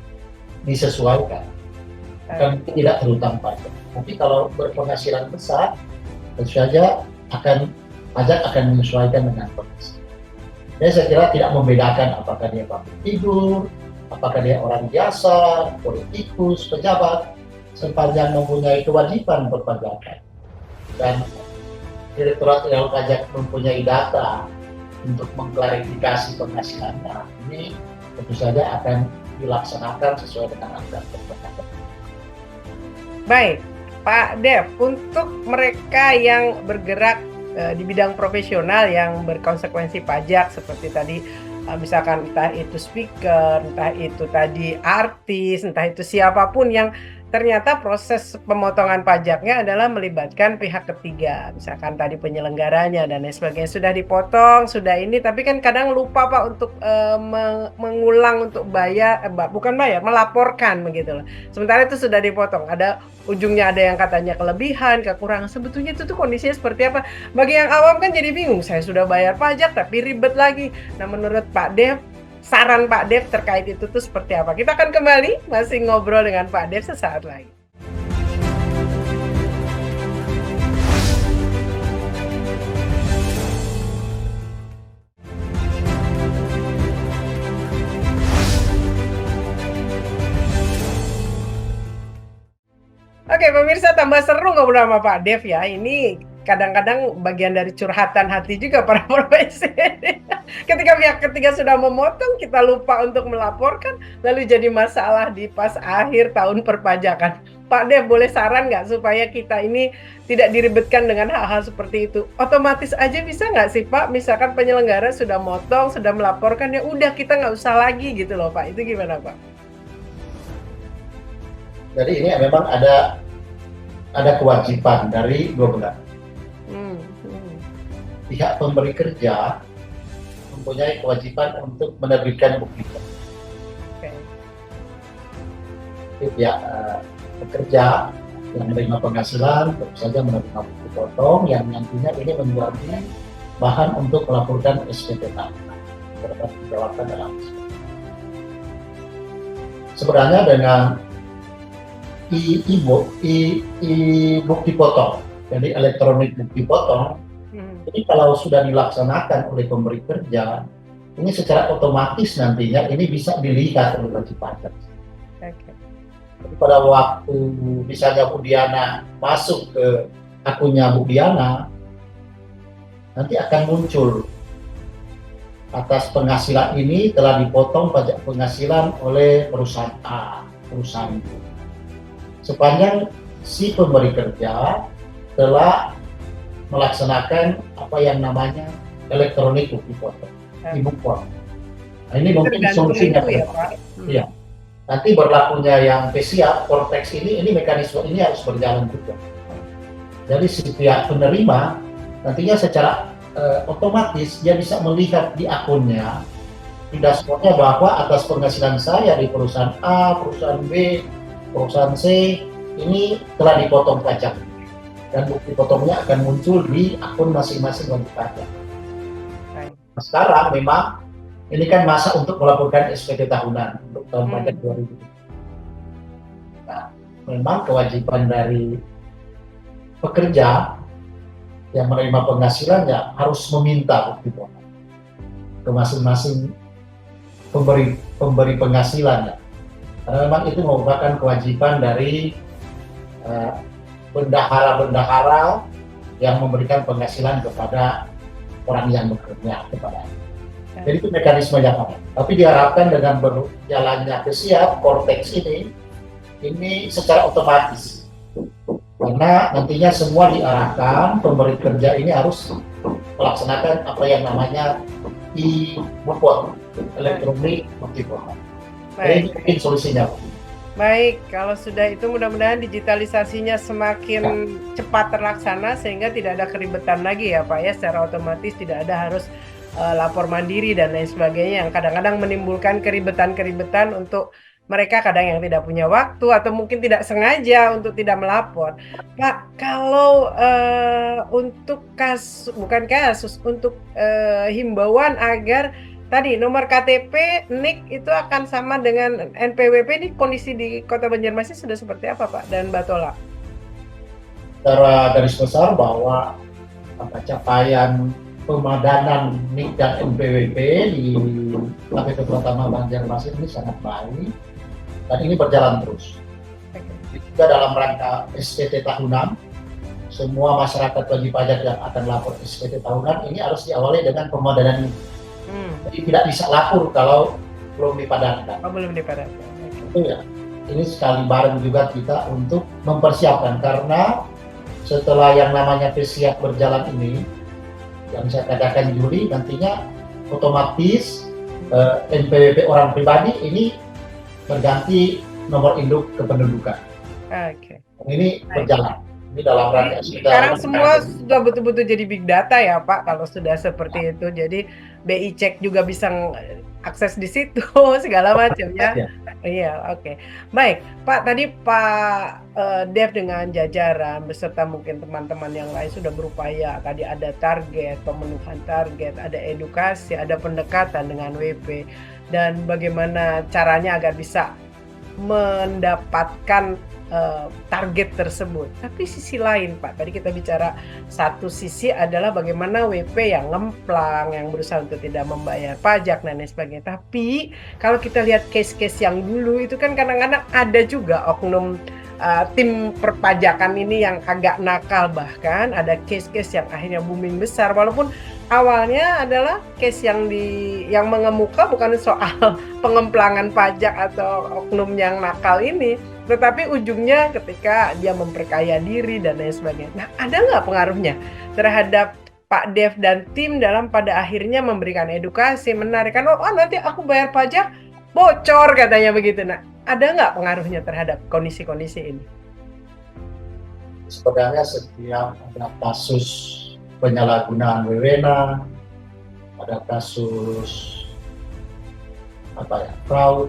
disesuaikan, dan tidak terutang pajak. Tapi kalau berpenghasilan besar, tentu saja pajak akan menyesuaikan dengan penghasilan. Jadi saya kira tidak membedakan apakah dia public figure, apakah dia orang biasa, politikus, pejabat, sepanjang mempunyai kewajiban perpajakan dan Direktorat Jenderal Pajak mempunyai data untuk mengklarifikasi penghasilannya, ini tentu saja akan dilaksanakan sesuai dengan aturan perpajakan. Baik, Pak Dev, untuk mereka yang bergerak di bidang profesional yang berkonsekuensi pajak seperti tadi, misalkan entah itu speaker, entah itu tadi artis, entah itu siapapun yang ternyata proses pemotongan pajaknya adalah melibatkan pihak ketiga, misalkan tadi penyelenggaranya dan lain sebagainya, sudah dipotong, sudah ini, tapi kan kadang lupa Pak untuk mengulang untuk melaporkan begitu loh. Sementara itu sudah dipotong, ujungnya ada yang katanya kelebihan, kekurangan, sebetulnya itu tuh kondisinya seperti apa? Bagi yang awam kan jadi bingung, saya sudah bayar pajak tapi ribet lagi. Nah, menurut Pak Dev, saran Pak Dev terkait itu tuh seperti apa? Kita akan kembali masih ngobrol dengan Pak Dev sesaat lagi. Oke, pemirsa, tambah seru ngobrol sama Pak Dev ya. Ini kadang-kadang bagian dari curhatan hati juga para profesi. Ketika pihak ketiga sudah memotong, kita lupa untuk melaporkan, lalu jadi masalah di pas akhir tahun perpajakan. Pak Dev, boleh saran nggak supaya kita ini tidak diribetkan dengan hal-hal seperti itu? Otomatis aja bisa nggak sih Pak? Misalkan penyelenggara sudah motong, sudah melaporkan, ya udah kita nggak usah lagi gitu loh Pak. Itu gimana Pak? Jadi ini memang ada kewajiban dari dua belah. Pihak pemberi kerja mempunyai kewajiban untuk menerbitkan bukti. Pihak pekerja yang menerima penghasilan tentu saja menerima bukti potong yang nantinya ini menjadi bahan untuk melaporkan SPT tahunan terhadap penjawaban dalam sebenarnya dengan bukti potong, jadi elektronik bukti potong. Jadi kalau sudah dilaksanakan oleh pemberi kerja, ini secara otomatis nantinya ini bisa dilihat oleh wajib pajak. Jadi pada waktu misalnya Bu Diana masuk ke akunnya Bu Diana, nanti akan muncul atas penghasilan ini telah dipotong pajak penghasilan oleh perusahaan A, perusahaan B. Sepanjang si pemberi kerja telah melaksanakan apa yang namanya elektronik bukti potong, e-book. Nah, ini mungkin solusinya ya, Pak. Iya. Nanti berlakunya yang PSIAP, Cortex ini mekanisme ini harus berjalan juga. Jadi si pihak penerima nantinya secara otomatis dia bisa melihat di akunnya, di dashboardnya bahwa atas penghasilan saya di perusahaan A, perusahaan B, perusahaan C, ini telah dipotong pajak dan bukti potongnya akan muncul di akun masing-masing wajib pajak. Baik. Nah, sekarang memang ini kan masa untuk melaporkan SPT tahunan untuk tahun pajak 2000. Nah, memang kewajiban dari pekerja yang menerima penghasilannya harus meminta bukti potong ke masing-masing pemberi penghasilannya. Karena memang itu merupakan kewajiban dari bendahara-bendahara yang memberikan penghasilan kepada orang yang bekerja kepada. Jadi itu mekanisme yang ada. Tapi diharapkan dengan berjalannya kesiap Kortex ini secara otomatis. Karena nantinya semua diarahkan pemberi kerja ini harus melaksanakan apa yang namanya e-bupot, elektronik bukti potong. Jadi mungkin solusinya. Baik, kalau sudah itu mudah-mudahan digitalisasinya semakin cepat terlaksana sehingga tidak ada keribetan lagi ya Pak ya, secara otomatis tidak ada harus lapor mandiri dan lain sebagainya yang kadang-kadang menimbulkan keribetan-keribetan untuk mereka kadang yang tidak punya waktu atau mungkin tidak sengaja untuk tidak melapor. Pak, kalau untuk untuk himbauan agar tadi nomor KTP, NIK itu akan sama dengan NPWP, ini kondisi di Kota Banjarmasin sudah seperti apa Pak dan Batola? Secara garis besar bahwa capaian pemadanan NIK dan NPWP di KPP Pertama Banjarmasin ini sangat baik dan ini berjalan terus. Juga dalam rangka SPT tahunan, semua masyarakat wajib pajak yang akan lapor SPT tahunan ini harus diawali dengan pemadanan. Jadi tidak bisa lapor kalau belum dipadatkan. Oh, belum dipadatkan. Itu ya. Ini sekali bareng juga kita untuk mempersiapkan karena setelah yang namanya PSIAP berjalan ini, yang saya katakan Juli, nantinya otomatis NPWP orang pribadi ini berganti nomor induk kependudukan. Oke. Ini berjalan. Ini dalam rangka sekarang semua sudah betul-betul jadi big data ya Pak kalau sudah seperti itu. Jadi BI Cek juga bisa akses di situ segala macam ya. Iya, oke. Baik, Pak, tadi Pak Dev dengan jajaran beserta mungkin teman-teman yang lain sudah berupaya. Tadi ada target, pemenuhan target, ada edukasi, ada pendekatan dengan WP dan bagaimana caranya agar bisa mendapatkan target tersebut. Tapi sisi lain Pak, tadi kita bicara satu sisi adalah bagaimana WP yang ngemplang, yang berusaha untuk tidak membayar pajak dan lain sebagainya. Tapi kalau kita lihat case-case yang dulu itu kan kadang-kadang ada juga oknum tim perpajakan ini yang agak nakal, bahkan ada case-case yang akhirnya booming besar walaupun awalnya adalah case yang mengemuka bukan soal pengemplangan pajak atau oknum yang nakal ini, tetapi ujungnya ketika dia memperkaya diri dan lain sebagainya. Nah, ada nggak pengaruhnya terhadap Pak Dev dan tim dalam pada akhirnya memberikan edukasi, menarik kan, oh nanti aku bayar pajak bocor katanya begitu. Nah, ada nggak pengaruhnya terhadap kondisi-kondisi ini? Sebenarnya setiap ada kasus penyalahgunaan wewenang, ada kasus fraud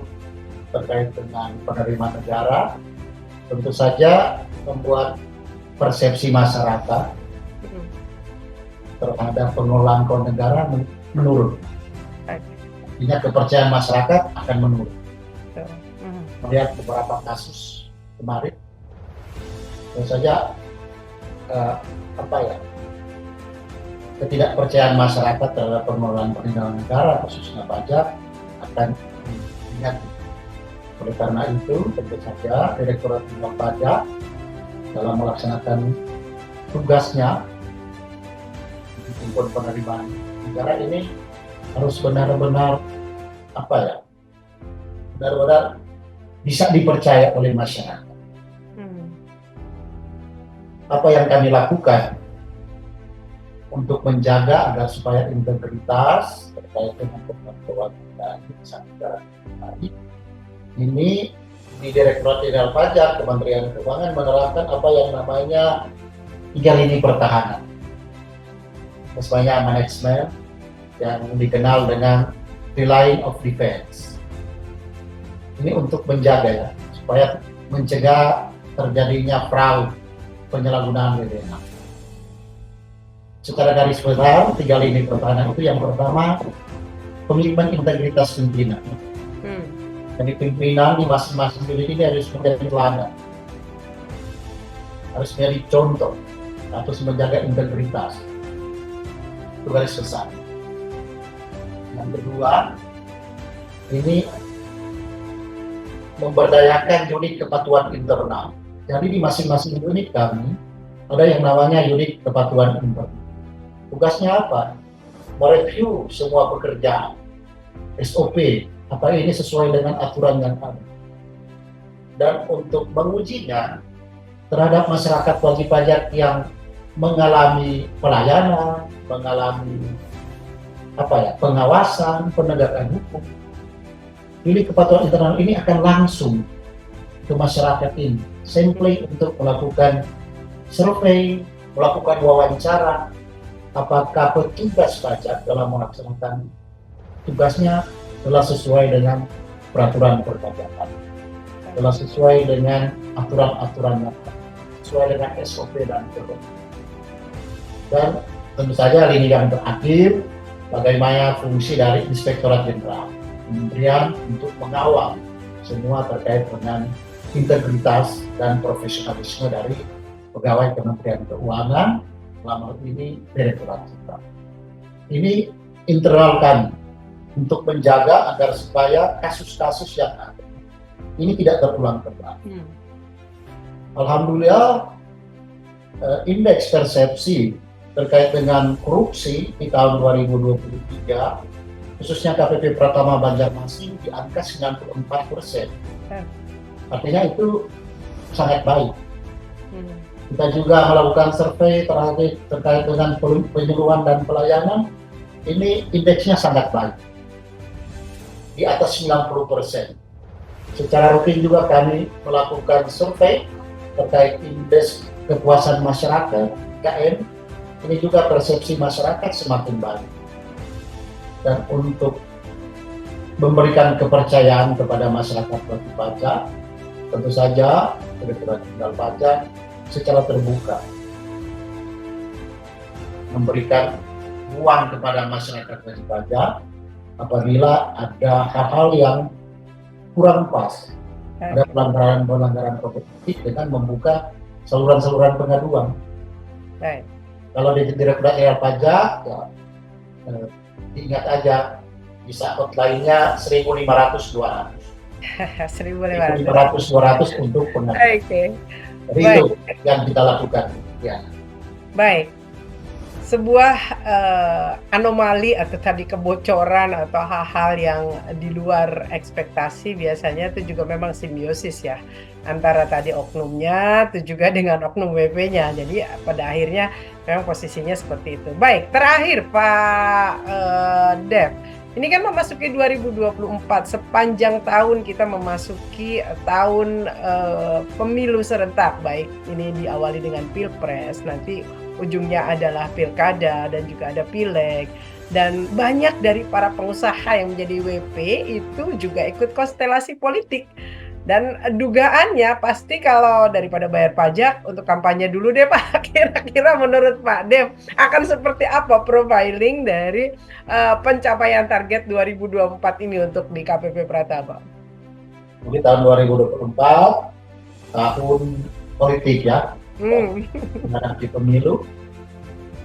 terkait dengan penerimaan negara, tentu saja membuat persepsi masyarakat terhadap pengelolaan keuangan negara menurun. Artinya kepercayaan masyarakat akan menurun. Melihat beberapa kasus kemarin, tentu saja ketidakpercayaan masyarakat terhadap pengelolaan penerimaan negara khususnya pajak akan meningkat. Oleh karena itu, tentu saja Direktorat Jenderal Pajak dalam melaksanakan tugasnya untuk penerimaan negara ini harus benar-benar benar-benar bisa dipercaya oleh masyarakat. Apa yang kami lakukan untuk menjaga agar supaya integritas terkait dengan keuangan dan negara ini di Direktorat Jenderal Pajak Kementerian Keuangan menerapkan apa yang namanya 3 lini pertahanan. Semuanya manajemen yang dikenal dengan 3 line of defense. Ini untuk menjaga ya, supaya mencegah terjadinya fraud penyalahgunaan wewenang. Secara garis besar, 3 lini pertahanan itu yang pertama, komitmen integritas pimpinan. Jadi pimpinan di masing-masing unit ini harus menjadi teladan, harus menjadi contoh, harus menjaga integritas. Itu garis besar. Yang kedua, ini memberdayakan unit kepatuhan internal. Jadi di masing-masing unit kami ada yang namanya unit kepatuhan internal. Tugasnya apa? Mereview semua pekerjaan, SOP, apakah ini sesuai dengan aturan yang ada. Dan untuk mengujinya terhadap masyarakat wajib pajak yang mengalami pelayanan, mengalami pengawasan, penegakan hukum. Unit kepatuhan internal ini akan langsung ke masyarakat ini, sampling untuk melakukan survei, melakukan wawancara, apakah petugas pajak dalam melaksanakan tugasnya telah sesuai dengan peraturan perpajakan, telah sesuai dengan aturan-aturan yang ada, sesuai dengan SOP dan prosedur. Dan tentu saja lini yang terakhir, bagaimana fungsi dari Inspektorat Jenderal Kementerian untuk mengawal semua terkait dengan integritas dan profesionalisme dari pegawai Kementerian Keuangan, dalam hal ini Direktorat Jenderal. Ini internal kami untuk menjaga agar supaya kasus-kasus yang ada ini tidak terulang kembali. Alhamdulillah, indeks persepsi terkait dengan korupsi di tahun 2023, khususnya KPP Pratama Banjarmasin di angka 94%. Artinya itu sangat baik. Kita juga melakukan survei terkait dengan penyuluhan dan pelayanan, ini indeksnya sangat baik, di atas 90%. Secara rutin juga kami melakukan survei terkait indeks kepuasan masyarakat, KM, ini juga persepsi masyarakat semakin baik. Dan untuk memberikan kepercayaan kepada masyarakat wajib pajak, tentu saja Direktorat Jenderal Pajak secara terbuka memberikan ruang kepada masyarakat wajib pajak apabila ada hal-hal yang kurang pas, ada pelanggaran kode etik dengan membuka saluran-saluran pengaduan. Kalau di Direktorat Jenderal Pajak, ya, ingat aja bisa hotline-nya 1.500-200. 1.500-200 untuk pengaduan. Jadi itu yang kita lakukan. Ya. Baik. Sebuah anomali atau tadi kebocoran atau hal-hal yang di luar ekspektasi biasanya itu juga memang simbiosis ya antara tadi oknumnya itu juga dengan oknum WP-nya. Jadi pada akhirnya memang posisinya seperti itu. Baik, terakhir Pak Dev. Ini kan memasuki 2024, sepanjang tahun kita memasuki tahun pemilu serentak, baik ini diawali dengan Pilpres, nanti ujungnya adalah Pilkada dan juga ada Pileg. Dan banyak dari para pengusaha yang menjadi WP itu juga ikut konstelasi politik. Dan dugaannya pasti kalau daripada bayar pajak untuk kampanye dulu deh Pak. Kira-kira menurut Pak Dev akan seperti apa profiling dari pencapaian target 2024 ini untuk di KPP Pratama? Jadi tahun 2024 tahun politik ya, menghadapi pemilu,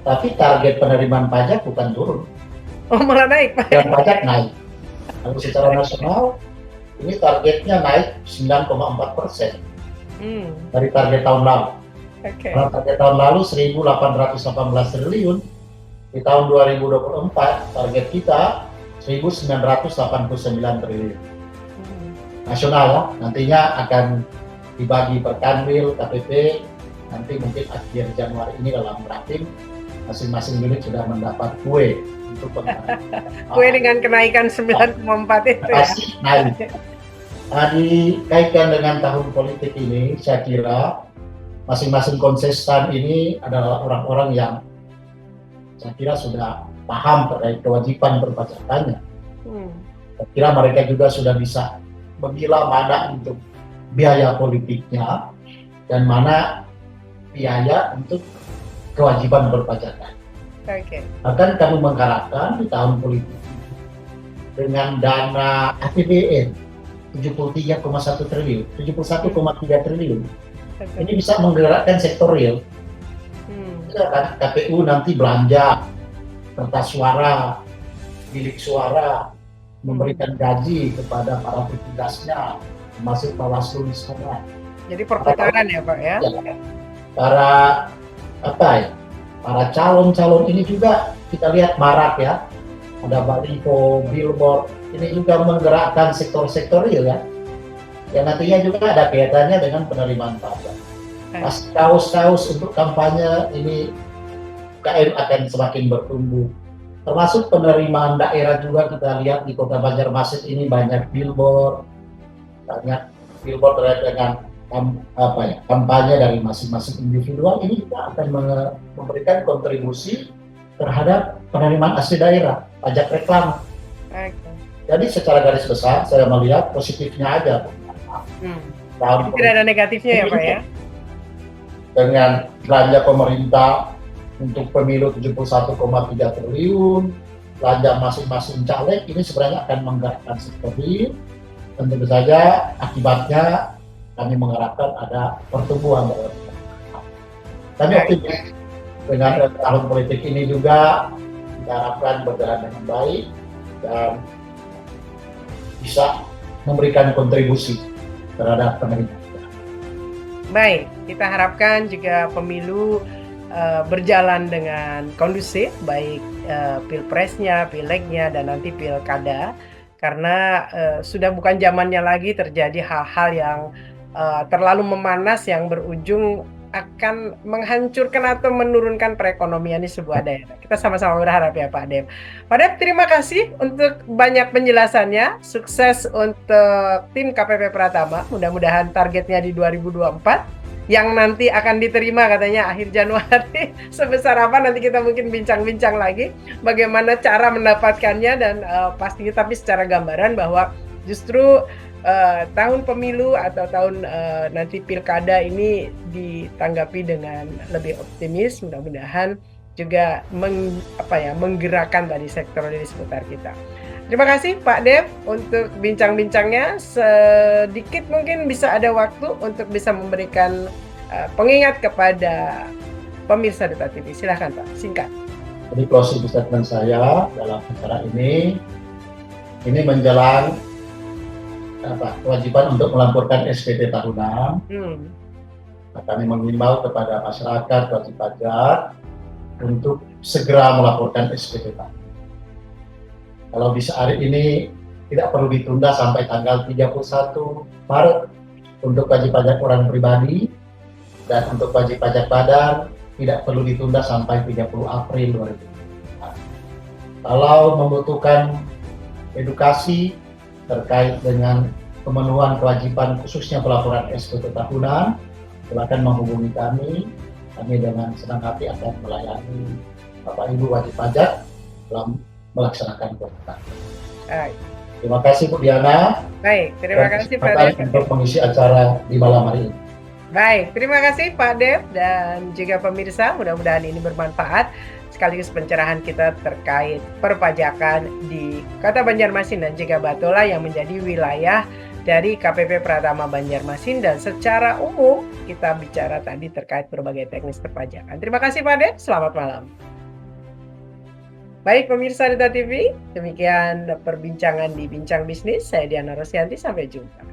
tapi target penerimaan pajak bukan turun. Oh malah naik Pak. Penerimaan pajak naik. Lalu secara nasional ini targetnya naik 9,4% dari target tahun lalu. Karena target tahun lalu 1.818 triliun, di tahun 2024 target kita 1.989 triliun. Nasional ya, nantinya akan dibagi per kanwil, KPP, nanti mungkin akhir Januari ini dalam rapim masing-masing unit sudah mendapat kue untuk pengenalan. Kue dengan kenaikan 9,4 itu ya. Pasti naik. Nah, dikaitkan dengan tahun politik ini, saya kira masing-masing kontestan ini adalah orang-orang yang saya kira sudah paham terkait kewajiban perpajakannya. Saya kira mereka juga sudah bisa memilah mana untuk biaya politiknya, dan mana biaya untuk kewajiban berpajakan. Oke. Bahkan kami mengharapkan di tahun politik dengan dana APBN 73,1 triliun, 71,3 triliun, ini bisa menggerakkan sektor real. Kan KPU nanti belanja kertas suara, bilik suara, memberikan gaji kepada para petugasnya, termasuk Bawaslu di sana. Jadi perputaran ya Pak ya? Para apa ya? Para calon-calon ini juga kita lihat marak ya. Ada baliho, billboard, ini juga menggerakkan sektor-sektor real ya. Yang nantinya juga ada kaitannya dengan penerimaan pajak. Pas kaos-kaos untuk kampanye ini UKM akan semakin bertumbuh. Termasuk penerimaan daerah juga kita lihat di Kota Banjarmasin ini banyak billboard terkait dengan kampanye dari masing-masing individual. Ini juga akan memberikan kontribusi terhadap penerimaan asli daerah, pajak reklame. Jadi secara garis besar saya melihat positifnya aja. Tidak ada negatifnya ya Pak ya? Dengan belanja pemerintah untuk pemilu 71,3 triliun, belanja masing-masing caleg ini sebenarnya akan menggerakkan sektor real. Tentu saja akibatnya kami mengharapkan ada pertumbuhan. Kami optimis dengan tahun politik ini juga kita harapkan berjalan dengan baik dan bisa memberikan kontribusi terhadap penerimaan. Baik, kita harapkan juga pemilu berjalan dengan kondusif, baik pilpresnya, pilegnya, dan nanti pilkada, karena sudah bukan zamannya lagi terjadi hal-hal yang terlalu memanas yang berujung akan menghancurkan atau menurunkan perekonomian di sebuah daerah. Kita sama-sama berharap ya Pak Dev. Pak Dev, terima kasih untuk banyak penjelasannya. Sukses untuk tim KPP Pratama. Mudah-mudahan targetnya di 2024 yang nanti akan diterima katanya akhir Januari. Sebesar apa nanti kita mungkin bincang-bincang lagi bagaimana cara mendapatkannya, dan pastinya tapi secara gambaran bahwa justru tahun pemilu atau tahun nanti pilkada ini ditanggapi dengan lebih optimis. Mudah-mudahan juga menggerakkan tadi sektor di seputar kita. Terima kasih Pak Dev untuk bincang-bincangnya. Sedikit mungkin bisa ada waktu untuk bisa memberikan pengingat kepada pemirsa Duta TV. Silahkan Pak, singkat. Jadi closing statement saya dalam acara ini menjelang kewajiban untuk melaporkan SPT tahunan. Kami mengimbau kepada masyarakat wajib pajak untuk segera melaporkan SPT tahunan. Kalau bisa hari ini tidak perlu ditunda sampai tanggal 31 Maret untuk wajib pajak orang pribadi, dan untuk wajib pajak badan tidak perlu ditunda sampai 30 April 2024. Kalau membutuhkan edukasi terkait dengan pemenuhan kewajiban khususnya pelaporan SPT tahunan, silakan menghubungi kami. Kami dengan senang hati akan melayani Bapak Ibu wajib pajak dalam melaksanakan kewajiban. Terima kasih Bu Diana. Baik, terima kasih Pak Dev untuk mengisi acara di malam hari ini. Baik, terima kasih Pak Dev dan juga pemirsa. Mudah-mudahan ini bermanfaat sekaligus pencerahan kita terkait perpajakan di Kota Banjarmasin dan juga Batola yang menjadi wilayah dari KPP Pratama Banjarmasin, dan secara umum kita bicara tadi terkait berbagai teknis perpajakan. Terima kasih Pak Dev, selamat malam. Baik pemirsa Duta TV, demikian perbincangan di Bincang Bisnis. Saya Diana Rosianti, sampai jumpa.